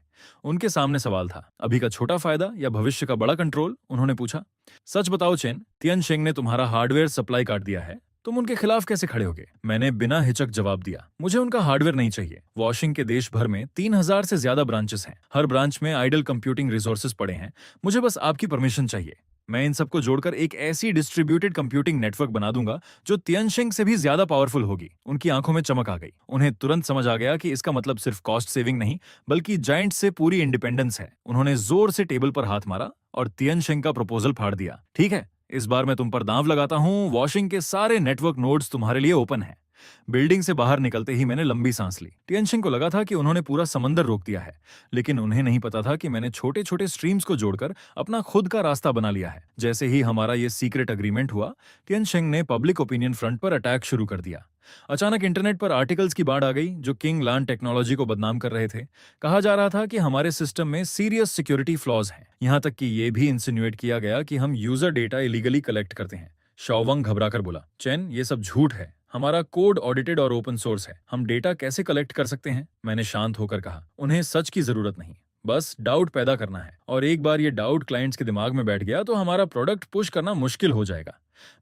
उनके सामने सवाल था, अभी का छोटा फायदा या भविष्य का बड़ा कंट्रोल? उन्होंने पूछा। सच बताओ चेन, तियनशिंग ने तुम्हारा हार्डवेयर सप्लाई काट दिया है, तुम उनके खिलाफ कैसे खड़े होगे? मैंने बिना हिचक जवाब दिया, मुझे उनका हार्डवेयर नहीं चाहिए। वॉशिंग के देश भर में 3,000 से ज्यादा ब्रांचेस हैं। हर ब्रांच में आइडल कंप्यूटिंग रिसोर्सेज पड़े हैं। मुझे बस आपकी परमिशन चाहिए। मैं इन सबको जोड़कर एक ऐसी डिस्ट्रीब्यूटेड कंप्यूटिंग नेटवर्क बना दूंगा जो तियनशिंग से भी ज्यादा पावरफुल होगी। उनकी आंखों में चमक आ गई। उन्हें तुरंत समझ आ गया कि इसका मतलब सिर्फ कॉस्ट सेविंग नहीं, बल्कि जायंट से पूरी इंडिपेंडेंस है। उन्होंने जोर से टेबल पर हाथ मारा और तियनशिंग का प्रपोजल फाड़ दिया। ठीक है, इस बार मैं तुम पर दांव लगाता हूं। वॉशिंग के सारे नेटवर्क नोड्स तुम्हारे लिए ओपन हैं। बिल्डिंग से बाहर निकलते ही मैंने लंबी सांस ली। टियनशिंग को लगा था कि उन्होंने पूरा समंदर रोक दिया है, लेकिन उन्हें नहीं पता था कि मैंने छोटे छोटे स्ट्रीम्स को जोड़कर अपना खुद का रास्ता बना लिया है। जैसे ही हमारा ये सीक्रेट अग्रीमेंट हुआ, टियनशिंग ने पब्लिक ओपिनियन फ्रंट पर अटैक शुरू कर दिया। अचानक इंटरनेट पर आर्टिकल्स की बाढ़ आ गई जो किंग लान टेक्नोलॉजी को बदनाम कर रहे थे। कहा जा रहा था कि हमारे सिस्टम में सीरियस सिक्योरिटी फ्लॉज हैं। यहां तक कि यह भी इंसिनुएट किया गया कि हम यूजर डेटा इलीगली कलेक्ट करते हैं। शाओवंग घबराकर बोला, चेन, ये सब झूठ है। हमारा कोड ऑडिटेड और ओपन सोर्स है। हम डेटा कैसे कलेक्ट कर सकते हैं? मैंने शांत होकर कहा, उन्हें सच की जरूरत नहीं, बस डाउट पैदा करना है। और एक बार ये डाउट क्लाइंट्स के दिमाग में बैठ गया तो हमारा प्रोडक्ट पुश करना मुश्किल हो जाएगा।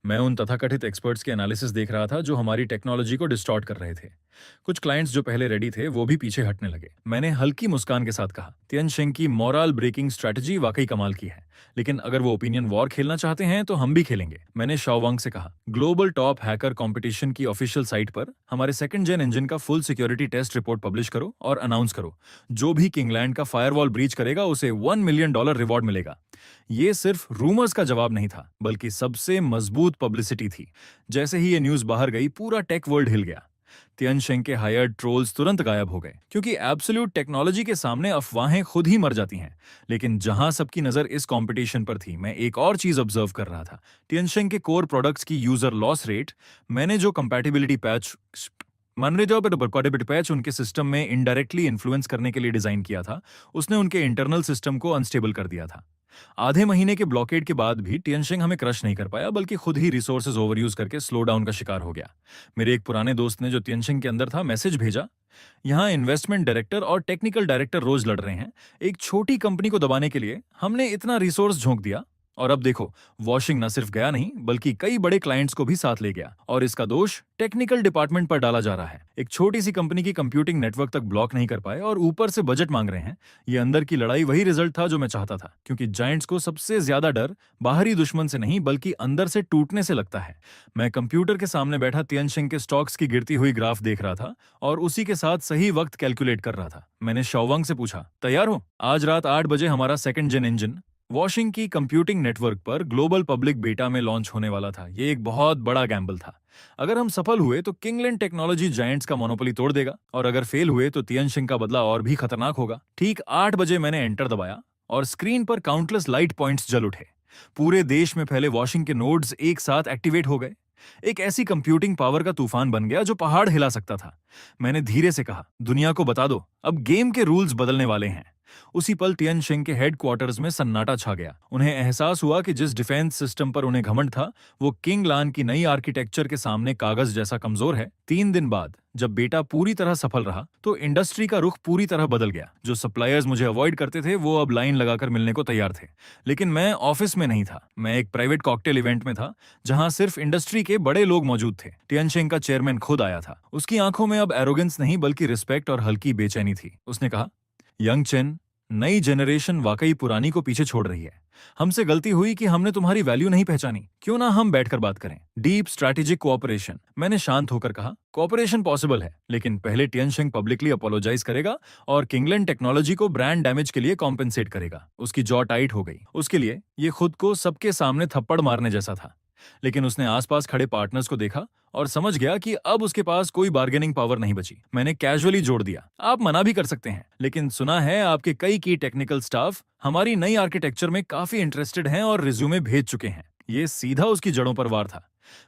मैं उन तथाकथित एक्सपर्ट्स के एनालिसिस देख रहा था जो हमारी टेक्नोलॉजी को डिस्टॉर्ट कर रहे थे। कुछ क्लाइंट्स जो पहले रेडी थे वो भी पीछे हटने लगे। मैंने हल्की मुस्कान के साथ कहा, तियनशिंग की मोरल ब्रेकिंग स्ट्रेटजी वाकई कमाल की है, लेकिन अगर वो ओपिनियन वॉर खेलना चाहते हैं तो हम भी खेलेंगे। मैंने शाओवांग से कहा, ग्लोबल टॉप हैकर कंपटीशन की ऑफिशियल साइट पर हमारे सेकंड जेन इंजन का full security test report publish करो और अनाउंस करो। जो भी किंगलैंड का फायरवॉल ब्रीच करेगा उसे $1 मिलियन रिवॉर्ड मिलेगा। ये सिर्फ रूमर्स का जवाब नहीं था, बल्कि सबसे मजबूत पब्लिसिटी थी। जैसे ही ये न्यूज बाहर गई, पूरा टेक वर्ल्ड हिल गया। तियनशिंग के हायर्ड ट्रोल्स तुरंत गायब हो गए, क्योंकि एब्सोल्यूट टेक्नोलॉजी के सामने अफवाहें खुद ही मर जाती हैं। लेकिन जहां सबकी नजर इस कंपटीशन पर थी, मैं एक और चीज ऑब्जर्व कर रहा था। तियनशिंग के कोर प्रोडक्ट्स की यूजर लॉस रेट। मैंने जो कंपैटिबिलिटी पैच उनके सिस्टम में इनडायरेक्टली इन्फ्लुएंस करने के लिए डिजाइन किया था, उसने उनके इंटरनल सिस्टम को अनस्टेबल कर दिया था। आधे महीने के ब्लॉकेड के बाद भी तियनशिंग हमें क्रश नहीं कर पाया, बल्कि खुद ही रिसोर्सेज ओवरयूज करके स्लो डाउन का शिकार हो गया। मेरे एक पुराने दोस्त ने, जो तियनशिंग के अंदर था, मैसेज भेजा, यहाँ इन्वेस्टमेंट डायरेक्टर और टेक्निकल डायरेक्टर रोज लड़ रहे हैं। एक छोटी कंपनी को दबाने के लिए हमने इतना रिसोर्स झोंक दिया, और अब देखो, वॉशिंग न सिर्फ गया नहीं, बल्कि कई बड़े क्लाइंट्स को भी साथ ले गया। और इसका दोष टेक्निकल डिपार्टमेंट पर डाला जा रहा है। एक छोटी सी कंपनी की कंप्यूटिंग नेटवर्क तक ब्लॉक नहीं कर पाए और ऊपर से बजट मांग रहे हैं। ये अंदर की लड़ाई वही रिजल्ट था जो मैं चाहता था, क्योंकि जायंट्स को सबसे ज्यादा डर बाहरी दुश्मन से नहीं, बल्कि अंदर से टूटने से लगता है। मैं कंप्यूटर के सामने बैठा तियनशिंग के स्टॉक्स की गिरती हुई ग्राफ देख रहा था और उसी के साथ सही वक्त कैलकुलेट कर रहा था। मैंने शाओवांग से पूछा, तैयार हो? आज रात 8 बजे हमारा सेकंड जेन इंजन वॉशिंग की कंप्यूटिंग नेटवर्क पर ग्लोबल पब्लिक बेटा में लॉन्च होने वाला था। ये एक बहुत बड़ा गैम्बल था। अगर हम सफल हुए तो किंगलैंड टेक्नोलॉजी जायंट्स का मोनोपोली तोड़ देगा, और अगर फेल हुए तो तियनशिंग का बदला और भी खतरनाक होगा। ठीक 8 बजे मैंने एंटर दबाया और स्क्रीन पर काउंटलेस लाइट पॉइंट्स जल उठे। पूरे देश में फैले वॉशिंग के नोड्स एक साथ एक्टिवेट हो गए। एक ऐसी कंप्यूटिंग पावर का तूफान बन गया जो पहाड़ हिला सकता था। मैंने धीरे से कहा, दुनिया को बता दो, अब गेम के रूल्स बदलने वाले हैं। उसी पल तियनशिंग के हेडक्वार्टर्स में सन्नाटा छा गया। उन्हें एहसास हुआ कि जिस डिफेंस सिस्टम पर उन्हें घमंड था, वो किंग लान की नई आर्किटेक्चर के सामने कागज जैसा कमजोर है। 3 दिन बाद जब बेटा पूरी तरह सफल रहा, तो इंडस्ट्री का रुख पूरी तरह बदल गया। जो सप्लायर्स मुझे अवॉइड करते थे, वो अब लाइन लगाकर मिलने को तैयार थे। लेकिन मैं ऑफिस में नहीं था, मैं एक प्राइवेट कॉकटेल इवेंट में था, जहां सिर्फ इंडस्ट्री के बड़े लोग मौजूद थे। तियनशिंग का चेयरमैन खुद आया था। उसकी आंखों में अब एरोगेंस नहीं, बल्कि रिस्पेक्ट और हल्की बेचैनी थी। उसने कहा, यंग चेन, नई जनरेशन वाकई पुरानी को पीछे छोड़ रही है। हमसे गलती हुई कि हमने तुम्हारी वैल्यू नहीं पहचानी। क्यों ना हम बैठकर बात करें? Deep strategic cooperation. मैंने शांत होकर कहा, कोऑपरेशन पॉसिबल है, लेकिन पहले तियनशिंग पब्लिकली अपोलोजाइज करेगा और किंगलैंड टेक्नोलॉजी को ब्रांड डैमेज के लिए कॉम्पेंसेट करेगा। उसकी जॉ टाइट हो गई। उसके लिए ये खुद को सबके सामने थप्पड़ मारने जैसा था। लेकिन उसने आसपास खड़े पार्टनर्स को देखा और समझ गया कि अब उसके पास कोई बार्गेनिंग पावर नहीं बची। मैंने कैजुअली जोड़ दिया, आप मना भी कर सकते हैं, लेकिन सुना है आपके कई की टेक्निकल स्टाफ हमारी नई आर्किटेक्चर में काफी इंटरेस्टेड हैं और रिज्यूमे भेज चुके हैं। ये सीधा उसकी जड़ों पर वार था।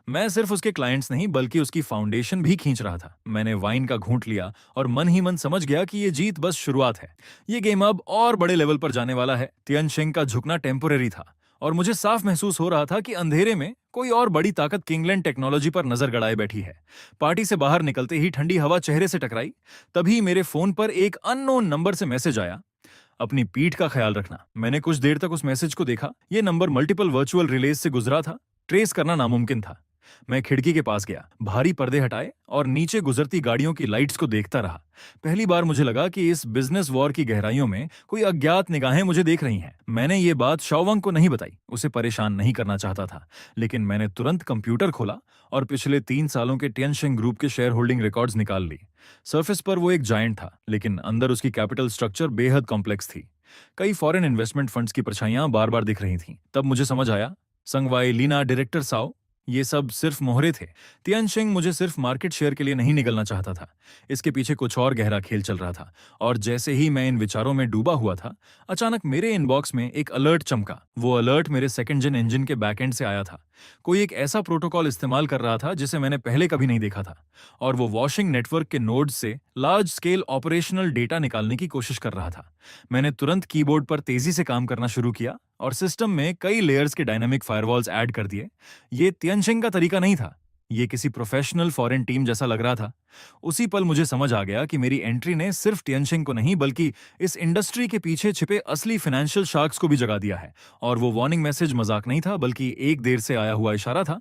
मैं सिर्फ उसके क्लाइंट्स नहीं, बल्कि उसकी फाउंडेशन भी खींच रहा था। मैंने वाइन का घूंट लिया और मन ही मन समझ गया कि ये जीत बस शुरुआत है। ये गेम अब और बड़े लेवल पर जाने वाला है। तियनशिंग का झुकना टेम्पोरेरी था, और मुझे साफ महसूस हो रहा था कि अंधेरे में कोई और बड़ी ताकत किंगलैंड टेक्नोलॉजी पर नजर गड़ाए बैठी है। पार्टी से बाहर निकलते ही ठंडी हवा चेहरे से टकराई। तभी मेरे फोन पर एक अननोन नंबर से मैसेज आया, अपनी पीठ का ख्याल रखना। मैंने कुछ देर तक उस मैसेज को देखा। यह नंबर मल्टीपल वर्चुअल रिलेज से गुजरा था। ट्रेस करना नामुमकिन था। मैं खिड़की के पास गया, भारी पर्दे हटाए और नीचे गुजरती गाड़ियों की लाइट्स को देखता रहा। पहली बार मुझे लगा कि इस बिजनेस वॉर की गहराइयों में कोई अज्ञात निगाहें मुझे देख रही हैं। मैंने ये बात शाओवांग को नहीं बताई, उसे परेशान नहीं करना चाहता था, लेकिन मैंने तुरंत कंप्यूटर खोला और पिछले 3 सालों के टियनशिंग ग्रुप के शेयर होल्डिंग रिकॉर्ड्स निकाल ली। सरफेस पर वो एक जायंट था, लेकिन अंदर उसकी कैपिटल स्ट्रक्चर बेहद कॉम्प्लेक्स थी। कई फॉरेन इन्वेस्टमेंट फंड्स की परछाइयां बार बार दिख रही थीं। तब मुझे समझ आया, संगवाई, लीना, डायरेक्टर साओ, ये सब सिर्फ मोहरे थे। तियानशिंग मुझे सिर्फ मार्केट शेयर के लिए नहीं निगलना चाहता था, इसके पीछे कुछ और गहरा खेल चल रहा था। और जैसे ही मैं इन विचारों में डूबा हुआ था, अचानक मेरे इनबॉक्स में एक अलर्ट चमका। वो अलर्ट मेरे सेकंड जेन इंजन के बैकएंड से आया था। कोई एक ऐसा प्रोटोकॉल इस्तेमाल कर रहा था जिसे मैंने पहले कभी नहीं देखा था, और वो वॉशिंग नेटवर्क के नोड्स से लार्ज स्केल ऑपरेशनल डेटा निकालने की कोशिश कर रहा था। मैंने तुरंत कीबोर्ड पर तेजी से काम करना शुरू किया और सिस्टम में कई लेयर्स के डायनामिक फायरवॉल्स ऐड कर दिए। ये तियानशिंग का तरीका नहीं था, ये किसी प्रोफेशनल फॉरेन टीम जैसा लग रहा था। उसी पल मुझे समझ आ गया कि मेरी एंट्री ने सिर्फ तियानशिंग को नहीं, बल्कि इस इंडस्ट्री के पीछे छिपे असली फाइनेंशियल शार्क्स को भी जगा दिया है। और वो वार्निंग मैसेज मजाक नहीं था, बल्कि एक देर से आया हुआ इशारा था।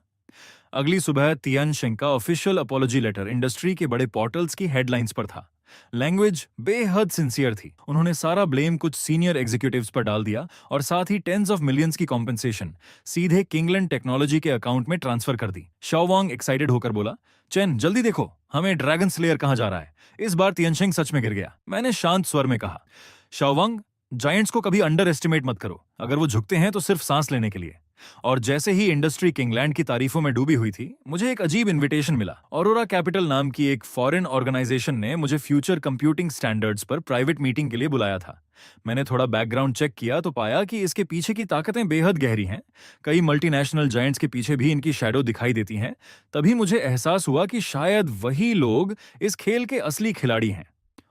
अगली सुबह तियानशिंग का ऑफिशियल अपॉलॉजी लेटर इंडस्ट्री के बड़े पोर्टल्स की हेडलाइंस पर था। लैंग्वेज बेहद सिंसियर थी। उन्होंने सारा ब्लेम कुछ सीनियर एग्जीक्यूटिव्स पर डाल दिया और साथ ही टेंस ऑफ मिलियंस की कॉम्पेंसेशन सीधे किंगलैंड टेक्नोलॉजी के अकाउंट में ट्रांसफर कर दी। शाओवांग एक्साइटेड होकर बोला, चेन जल्दी देखो, हमें ड्रैगन स्लेयर कहां जा रहा है। इस बार तियानशिंग सच में गिर गया। मैंने शांत स्वर में कहा, शाओवांग, जायंट्स को कभी अंडर एस्टिमेट मत करो। अगर वो झुकते हैं तो सिर्फ सांस लेने के लिए। और जैसे ही इंडस्ट्री किंगलैंड की तारीफों में डूबी हुई थी, मुझे एक अजीब इनविटेशन मिला। ऑरोरा कैपिटल नाम की एक फॉरेन ऑर्गेनाइजेशन ने मुझे फ्यूचर कंप्यूटिंग स्टैंडर्ड्स पर प्राइवेट मीटिंग के लिए बुलाया था। मैंने थोड़ा बैकग्राउंड चेक किया तो पाया कि इसके पीछे की ताकतें बेहद गहरी हैं। कई मल्टीनेशनल जायंट्स के पीछे भी इनकी शैडो दिखाई देती हैं। तभी मुझे एहसास हुआ कि शायद वही लोग इस खेल के असली खिलाड़ी हैं,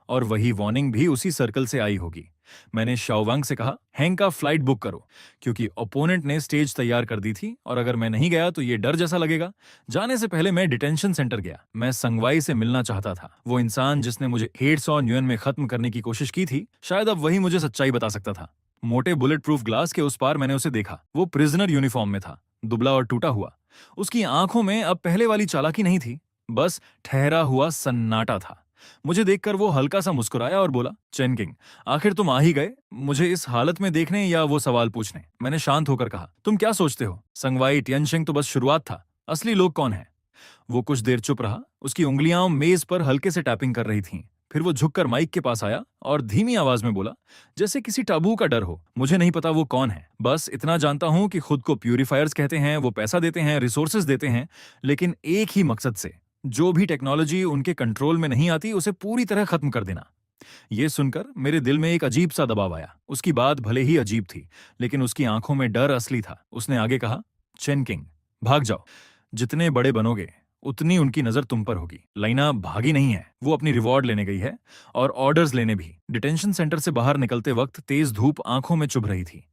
और वही वार्निंग भी उसी सर्कल से आई होगी। मैंने शाओवांग से कहा, हैंग का फ्लाइट बुक करो, क्योंकि ओपोनेंट ने स्टेज तैयार कर दी थी और अगर मैं नहीं गया तो ये डर जैसा लगेगा। जाने से पहले मैं डिटेंशन सेंटर गया। मैं संगवाई से मिलना चाहता था, वो इंसान जिसने मुझे 800 न्यून में खत्म करने की कोशिश की थी। शायद अब वही मुझे सच्चाई बता सकता था। मोटे बुलेट प्रूफ ग्लास के उस पार मैंने उसे देखा। वो प्रिजनर यूनिफॉर्म में था, दुबला और टूटा हुआ। उसकी आंखों में अब पहले वाली चालाकी नहीं थी, बस ठहरा हुआ सन्नाटा था। मुझे देखकर वो हल्का सा मुस्कुराया और बोला, चेन किंग, आखिर तुम आ ही गए, मुझे इस हालत में देखने या वो सवाल पूछने। मैंने शांत होकर कहा, तुम क्या सोचते हो, संगवाई तियानशिंग तो बस शुरुआत था, असली लोग कौन है। वो कुछ देर चुप रहा। उसकी उंगलियां मेज पर हल्के से टैपिंग कर रही थीं। फिर वो झुककर माइक के पास आया और धीमी आवाज में बोला, जैसे किसी टाबू का डर हो, मुझे नहीं पता वो कौन है, बस इतना जानता हूं कि खुद को प्यूरिफायर्स कहते हैं, वो पैसा देते हैं, रिसोर्सेज देते हैं, लेकिन एक ही मकसद से, जो भी टेक्नोलॉजी उनके कंट्रोल में नहीं आती उसे पूरी तरह खत्म कर देना। ये सुनकर मेरे दिल में एक अजीब सा दबाव आया। उसकी बात भले ही अजीब थी, लेकिन उसकी आंखों में डर असली था। उसने आगे कहा, चेन किंग, भाग जाओ, जितने बड़े बनोगे उतनी उनकी नजर तुम पर होगी। लाइना भागी नहीं है, वो अपनी रिवॉर्ड लेने गई है, और ऑर्डर्स लेने भी। डिटेंशन सेंटर से बाहर निकलते वक्त तेज धूप आंखों में चुभ रही थी।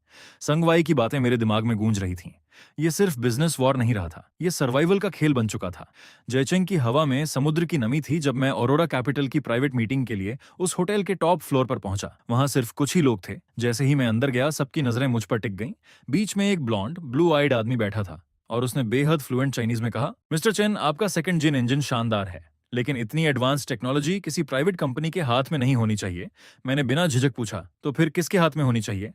संगवाई की बातें मेरे दिमाग में गूंज रही थीं। ये सिर्फ बिजनेस वॉर नहीं रहा था, ये सर्वाइवल का खेल बन चुका था। जयचंग की हवा में समुद्र की नमी थी जब मैं ऑरोरा कैपिटल की प्राइवेट मीटिंग के लिए उस होटल के टॉप फ्लोर पर पहुंचा। वहां सिर्फ कुछ ही लोग थे। जैसे ही मैं अंदर गया, सबकी नजरें मुझ पर टिक गईं। बीच में एक ब्लॉन्ड, ब्लू आइड आदमी बैठा था और उसने बेहद फ्लुएंट चाइनीज में कहा, मिस्टर चेन, आपका सेकंड जिन इंजन शानदार है, लेकिन इतनी एडवांस टेक्नोलॉजी किसी प्राइवेट कंपनी के हाथ में नहीं होनी चाहिए। मैंने बिना झिझक पूछा, तो फिर किसके हाथ में होनी चाहिए?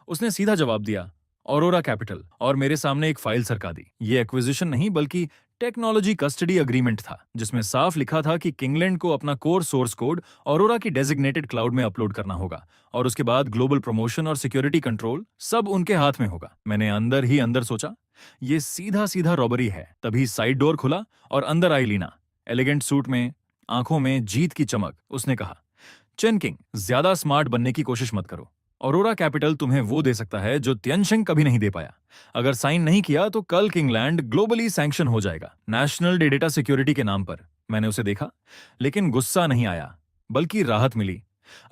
उसने सीधा जवाब दिया, ऑरोरा कैपिटल, और मेरे सामने एक फाइल सरका दी। ये एक्विजिशन नहीं बल्कि टेक्नोलॉजी कस्टडी अग्रीमेंट था, जिसमें साफ लिखा था कि किंगलैंड को अपना कोर सोर्स कोड ऑरोरा की डेजिग्नेटेड क्लाउड में अपलोड करना होगा, और उसके बाद ग्लोबल प्रमोशन और सिक्योरिटी कंट्रोल सब उनके हाथ में होगा। मैंने अंदर ही अंदर सोचा, ये सीधा सीधा रॉबरी है। तभी साइड डोर खुला और अंदर आई लीना, एलिगेंट सूट में, आंखों में जीत की चमक। उसने कहा, चेन किंग, ज्यादा स्मार्ट बनने की कोशिश मत करो। ऑरोरा कैपिटल तुम्हें वो दे सकता है जो तियानशिंग कभी नहीं दे पाया। अगर साइन नहीं किया तो कल किंगलैंड ग्लोबली सैंक्शन हो जाएगा, नेशनल डेटा सिक्योरिटी के नाम पर। मैंने उसे देखा, लेकिन गुस्सा नहीं आया, बल्कि राहत मिली।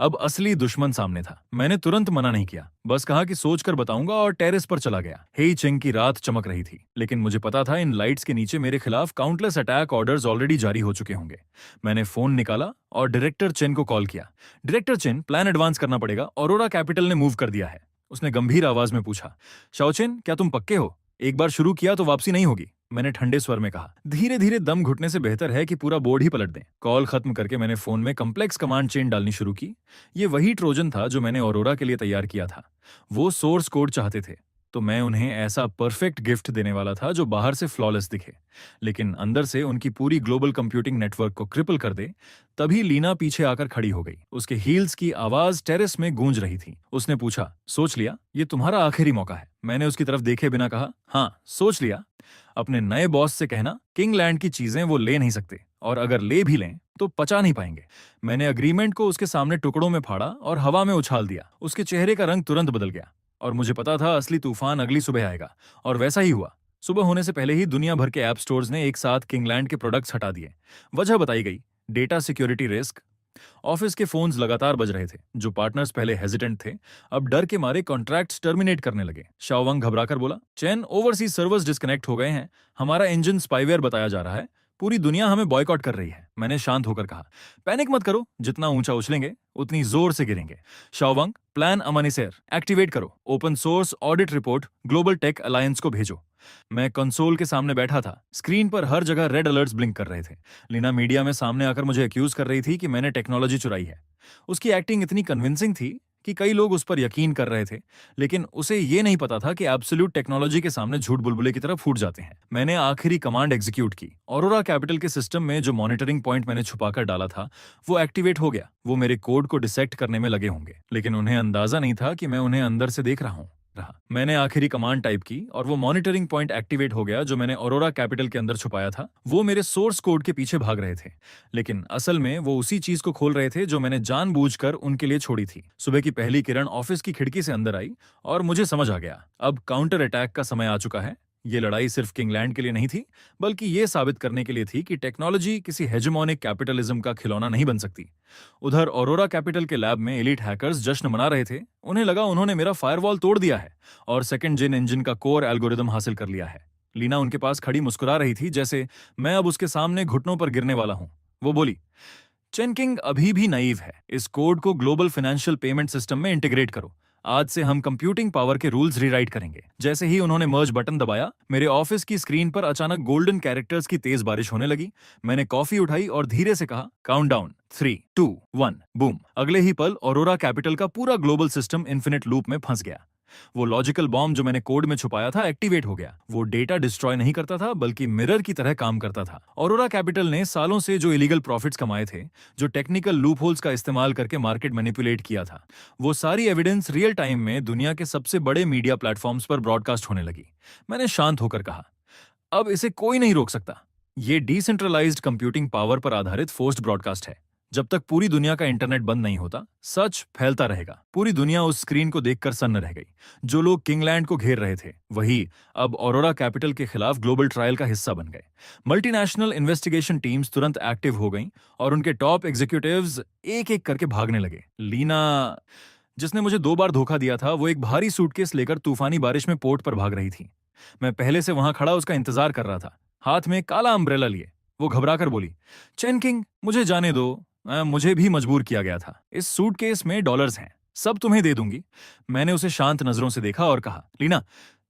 अब असली दुश्मन सामने था। मैंने तुरंत मना नहीं किया, बस कहा कि सोचकर बताऊंगा, और टेरेस पर चला गया। हेई चेंग की रात चमक रही थी, लेकिन मुझे पता था इन लाइट्स के नीचे मेरे खिलाफ काउंटलेस अटैक ऑर्डर्स ऑलरेडी जारी हो चुके होंगे। मैंने फोन निकाला और डायरेक्टर चेन को कॉल किया। डायरेक्टर चेन, प्लान एडवांस करना पड़ेगा, ऑरोरा कैपिटल ने मूव कर दिया है। उसने गंभीर आवाज में पूछा, शाओचेन, क्या तुम पक्के हो? एक बार शुरू किया तो वापसी नहीं होगी, मैंने ठंडे स्वर में कहा। धीरे धीरे दम घुटने से बेहतर है कि पूरा बोर्ड ही पलट दें। कॉल खत्म करके मैंने फोन में कम्प्लेक्स कमांड चेन डालनी शुरू की। ये वही ट्रोजन था जो मैंने ऑरोरा के लिए तैयार किया था। वो सोर्स कोड चाहते थे, तो मैं उन्हें ऐसा परफेक्ट गिफ्ट देने वाला था जो बाहर से फ्लॉलेस दिखे, लेकिन अंदर से उनकी पूरी ग्लोबल कंप्यूटिंग नेटवर्क को क्रिपल कर दे। तभी लीना पीछे आकर खड़ी हो गई। उसके हील्स की आवाज टेरेस में गूंज रही थी। उसने पूछा, सोच लिया? ये तुम्हारा आखिरी मौका है। मैंने उसकी तरफ देखे बिना कहा, हाँ सोच लिया। अपने नए बॉस से कहना किंगलैंड की चीजें वो ले नहीं सकते, और अगर ले भी लें तो पचा नहीं पाएंगे। मैंने अग्रीमेंट को उसके सामने टुकड़ों में फाड़ा और हवा में उछाल दिया। उसके चेहरे का रंग तुरंत बदल गया, और मुझे पता था असली तूफान अगली सुबह आएगा। और वैसा ही हुआ। सुबह होने से पहले ही दुनिया भर के ऐप स्टोर्स ने एक साथ किंगलैंड के प्रोडक्ट्स हटा दिए। वजह बताई गई, डेटा सिक्योरिटी रिस्क। ऑफिस के फोन्स लगातार बज रहे थे। जो पार्टनर्स पहले हेजिटेंट थे, अब डर के मारे कॉन्ट्रैक्ट्स टर्मिनेट करने लगे। शाओवांग घबराकर बोला, चेन, ओवरसीज सर्वर्स डिस्कनेक्ट हो गए हैं। हमारा इंजन स्पाईवेयर बताया जा रहा है। पूरी दुनिया हमें बॉयकॉट कर रही है। मैंने शांत होकर कहा, पैनिक मत करो। जितना ऊंचा उछलेंगे उतनी जोर से गिरेंगे। शाओवांग, प्लान अमानिसेर एक्टिवेट करो। Open source audit report global tech alliance को भेजो। मैं कंसोल के सामने बैठा था। स्क्रीन पर हर जगह रेड अलर्ट्स ब्लिंक कर रहे थे। लीना मीडिया में सामने आकर मुझे एक्यूज कर रही थी कि मैंने टेक्नोलॉजी चुराई है। उसकी एक्टिंग इतनी कन्विंसिंग थी कि कई लोग उस पर यकीन कर रहे थे, लेकिन उसे ये नहीं पता था कि एब्सोल्यूट टेक्नोलॉजी के सामने झूठ बुलबुले की तरह फूट जाते हैं। मैंने आखिरी कमांड एग्जीक्यूट की। ऑरोरा कैपिटल के सिस्टम में जो मॉनिटरिंग पॉइंट मैंने छुपाकर डाला था, वो एक्टिवेट हो गया। वो मेरे कोड को डिसेक्ट करने में लगे होंगे, लेकिन उन्हें अंदाजा नहीं था कि मैं उन्हें अंदर से देख रहा हूं। मैंने आखिरी कमांड टाइप की और वो मॉनिटरिंग पॉइंट एक्टिवेट हो गया जो मैंने ऑरोरा कैपिटल के अंदर छुपाया था। वो मेरे सोर्स कोड के पीछे भाग रहे थे, लेकिन असल में वो उसी चीज को खोल रहे थे जो मैंने जानबूझकर उनके लिए छोड़ी थी। सुबह की पहली किरण ऑफिस की खिड़की से अंदर आई और मुझे समझ आ गया, अब काउंटर अटैक का समय आ चुका है। ये लड़ाई सिर्फ किंगलैंड के लिए नहीं थी, बल्कि ये साबित करने के लिए थी कि टेक्नोलॉजी किसी हेजेमोनिक कैपिटलिज्म का खिलौना नहीं बन सकती। उधर ऑरोरा कैपिटल के लैब में एलीट हैकर्स जश्न मना रहे थे। उन्हें लगा उन्होंने मेरा फायरवॉल तोड़ दिया है और सेकंड जेन इंजन का कोर एल्गोरिदम हासिल कर लिया है। लीना उनके पास खड़ी मुस्कुरा रही थी, जैसे मैं अब उसके सामने घुटनों पर गिरने वाला हूं। वो बोली, चेन किंग अभी भी नाइव है। इस कोड को ग्लोबल फाइनेंशियल पेमेंट सिस्टम में इंटीग्रेट करो। आज से हम कंप्यूटिंग पावर के रूल्स रीराइट करेंगे। जैसे ही उन्होंने मर्ज बटन दबाया, मेरे ऑफिस की स्क्रीन पर अचानक गोल्डन कैरेक्टर्स की तेज बारिश होने लगी। मैंने कॉफी उठाई और धीरे से कहा, काउंटडाउन 3, 2, 1, बूम। अगले ही पल ऑरोरा कैपिटल का पूरा ग्लोबल सिस्टम इन्फिनिट लूप में फंस गया। वो लॉजिकल बॉम्ब जो मैंने कोड में छुपाया था एक्टिवेट हो गया। वो डेटा डिस्ट्रॉय नहीं करता था, बल्कि मिरर की तरह काम करता था। ऑरोरा कैपिटल ने सालों से जो इलीगल प्रॉफिट्स कमाए थे, जो टेक्निकल लूपहोल्स का इस्तेमाल करके मार्केट मैनिपुलेट किया था, वो सारी एविडेंस रियल टाइम में दुनिया के सबसे बड़े मीडिया प्लेटफॉर्म्स पर ब्रॉडकास्ट होने लगी। मैंने शांत होकर कहा, अब इसे कोई नहीं रोक सकता। ये डिसेंट्रलाइज्ड कंप्यूटिंग पावर पर आधारित फोर्स्ड ब्रॉडकास्ट है। जब तक पूरी दुनिया का इंटरनेट बंद नहीं होता, सच फैलता रहेगा। पूरी दुनिया उस स्क्रीन को देखकर सन्न रह गई। जो लोग किंगलैंड को घेर रहे थे, वही अब ऑरोरा कैपिटल के खिलाफ ग्लोबल ट्रायल का हिस्सा बन गए। मल्टीनेशनल इन्वेस्टिगेशन टीम्स तुरंत एक्टिव हो गईं और उनके टॉप एग्जीक्यूटिव्स एक एक करके भागने लगे। लीना, जिसने मुझे 2 बार धोखा दिया था, वो एक भारी सूटकेस लेकर तूफानी बारिश में पोर्ट पर भाग रही थी। मैं पहले से वहां खड़ा उसका इंतजार कर रहा था, हाथ में काला अम्ब्रेला लिए। वो घबराकर बोली, चेन किंग, मुझे जाने दो। मुझे भी मजबूर किया गया था। इस सूटकेस में डॉलर्स हैं, सब तुम्हें दे दूंगी। मैंने उसे शांत नजरों से देखा और कहा, लीना,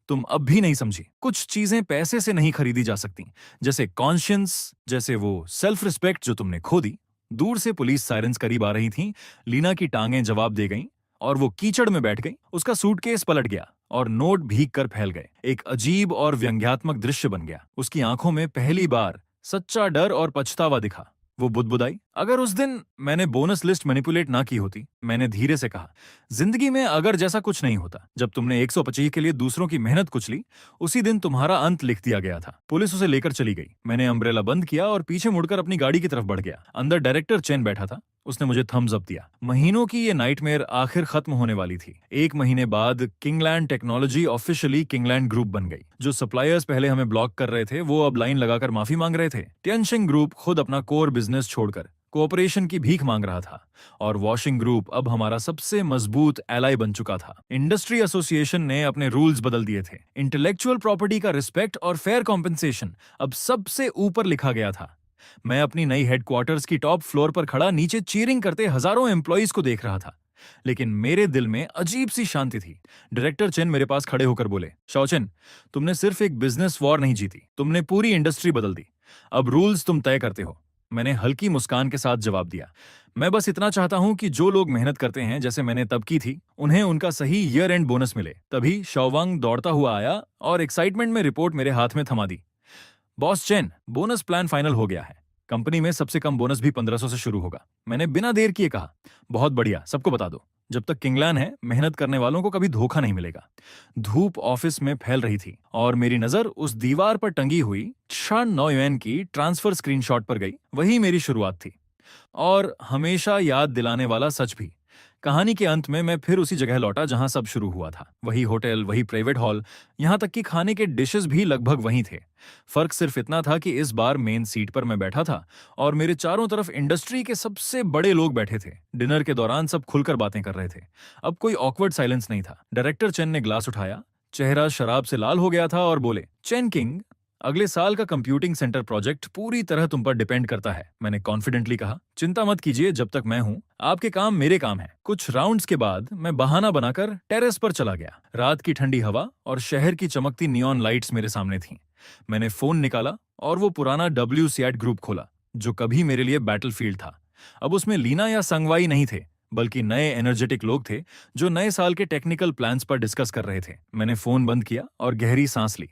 तुम अब भी नहीं समझी। कुछ चीजें पैसे से नहीं खरीदी जा सकती, जैसे कॉन्शियंस, जैसे वो सेल्फ रिस्पेक्ट जो तुमने खो दी। दूर से पुलिस सायरन्स करीब आ रही थीं। लीना की टांगें जवाब दे गईं और वो कीचड़ में बैठ गई। उसका सूटकेस पलट गया और नोट भीग कर फैल गए। एक अजीब और व्यंग्यात्मक दृश्य बन गया। उसकी आंखों में पहली बार सच्चा डर और पछतावा दिखा। वो बुदबुदाई, अगर उस दिन मैंने बोनस लिस्ट मैनिपुलेट ना की होती। मैंने धीरे से कहा, जिंदगी में अगर जैसा कुछ नहीं होता। जब तुमने 125 के लिए दूसरों की मेहनत कुचली, उसी दिन तुम्हारा अंत लिख दिया गया था। पुलिस उसे लेकर चली गई। मैंने अम्ब्रेला बंद किया और पीछे मुड़कर अपनी गाड़ी की तरफ बढ़ गया। अंदर डायरेक्टर चेन बैठा था। उसने मुझे थम्स अप दिया। महीनों की ये नाइटमेयर आखिर खत्म होने वाली थी। 1 महीने बाद किंगलैंड टेक्नोलॉजी ऑफिशियली किंगलैंड ग्रुप बन गई। जो सप्लायर्स पहले हमें ब्लॉक कर रहे थे, वो अब लाइन लगाकर माफी मांग रहे थे। टियनशिंग ग्रुप खुद अपना कोर बिजनेस छोड़कर कोऑपरेशन की भीख मांग रहा था, और वॉशिंग ग्रुप अब हमारा सबसे मजबूत एलाई बन चुका था। इंडस्ट्री एसोसिएशन ने अपने रूल्स बदल दिए थे। इंटेलेक्चुअल प्रॉपर्टी का रिस्पेक्ट और फेयर कॉम्पेंसेशन अब सबसे ऊपर लिखा गया था। मैं अपनी नई हेडक्वार्टर्स की टॉप फ्लोर पर खड़ा नीचे चीयरिंग करते हजारों एम्प्लॉइज को देख रहा था। लेकिन मेरे दिल में अजीब सी शांति थी। डायरेक्टर चेन मेरे पास खड़े होकर बोले, शाओचेन, तुमने सिर्फ एक बिजनेस वॉर नहीं जीती, तुमने पूरी इंडस्ट्री बदल दी। अब रूल्स तुम तय करते हो। मैंने हल्की मुस्कान के साथ जवाब दिया, मैं बस इतना चाहता हूं कि जो लोग मेहनत करते हैं जैसे मैंने तब की थी, उन्हें उनका सही ईयर एंड बोनस मिले। तभी शाओवांग दौड़ता हुआ आया और एक्साइटमेंट में रिपोर्ट मेरे हाथ में थमा दी। Boss Chen, bonus plan final हो गया है। कंपनी में सबसे कम बोनस भी 1500 से शुरू होगा। मैंने बिना देर किए कहा, बहुत बढ़िया, सबको बता दो। जब तक किंगलैन है, मेहनत करने वालों को कभी धोखा नहीं मिलेगा। धूप ऑफिस में फैल रही थी और मेरी नजर उस दीवार पर टंगी हुई 6 युएन की ट्रांसफर स्क्रीनशॉट पर गई। वही मेरी शुरुआत थी और हमेशा याद दिलाने वाला सच भी। कहानी के अंत में मैं फिर उसी जगह लौटा जहां सब शुरू हुआ था। वही होटल, वही प्राइवेट हॉल, यहां तक कि खाने के डिशेस भी लगभग वही थे। फर्क सिर्फ इतना था कि इस बार मेन सीट पर मैं बैठा था और मेरे चारों तरफ इंडस्ट्री के सबसे बड़े लोग बैठे थे। डिनर के दौरान सब खुलकर बातें कर रहे थे। अब कोई ऑकवर्ड साइलेंस नहीं था। डायरेक्टर चेन ने ग्लास उठाया, चेहरा शराब से लाल हो गया था और बोले, चेन किंग, अगले साल का कंप्यूटिंग सेंटर प्रोजेक्ट पूरी तरह तुम पर डिपेंड करता है। मैंने कॉन्फिडेंटली कहा, चिंता मत कीजिए, जब तक मैं हूं, आपके काम मेरे काम है। कुछ राउंड्स के बाद मैं बहाना बनाकर टेरेस पर चला गया। रात की ठंडी हवा और शहर की चमकती नियॉन लाइट्स मेरे सामने थीं। मैंने फोन निकाला और वो पुराना WCAT ग्रुप खोला, जो कभी मेरे लिए बैटलफील्ड था। अब उसमें लीना या संगवाई नहीं थे, बल्कि नए एनर्जेटिक लोग थे जो नए साल के टेक्निकल प्लान्स पर डिस्कस कर रहे थे। मैंने फोन बंद किया और गहरी सांस ली।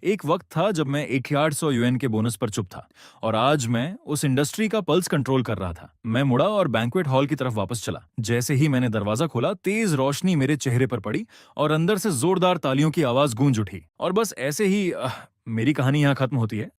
एक वक्त था जब मैं 1800 युएन के बोनस पर चुप था और आज मैं उस इंडस्ट्री का पल्स कंट्रोल कर रहा था। मैं मुड़ा और बैंक्वेट हॉल की तरफ वापस चला। जैसे ही मैंने दरवाजा खोला, तेज रोशनी मेरे चेहरे पर पड़ी और अंदर से जोरदार तालियों की आवाज गूंज उठी। और बस ऐसे ही मेरी कहानी यहाँ खत्म होती है।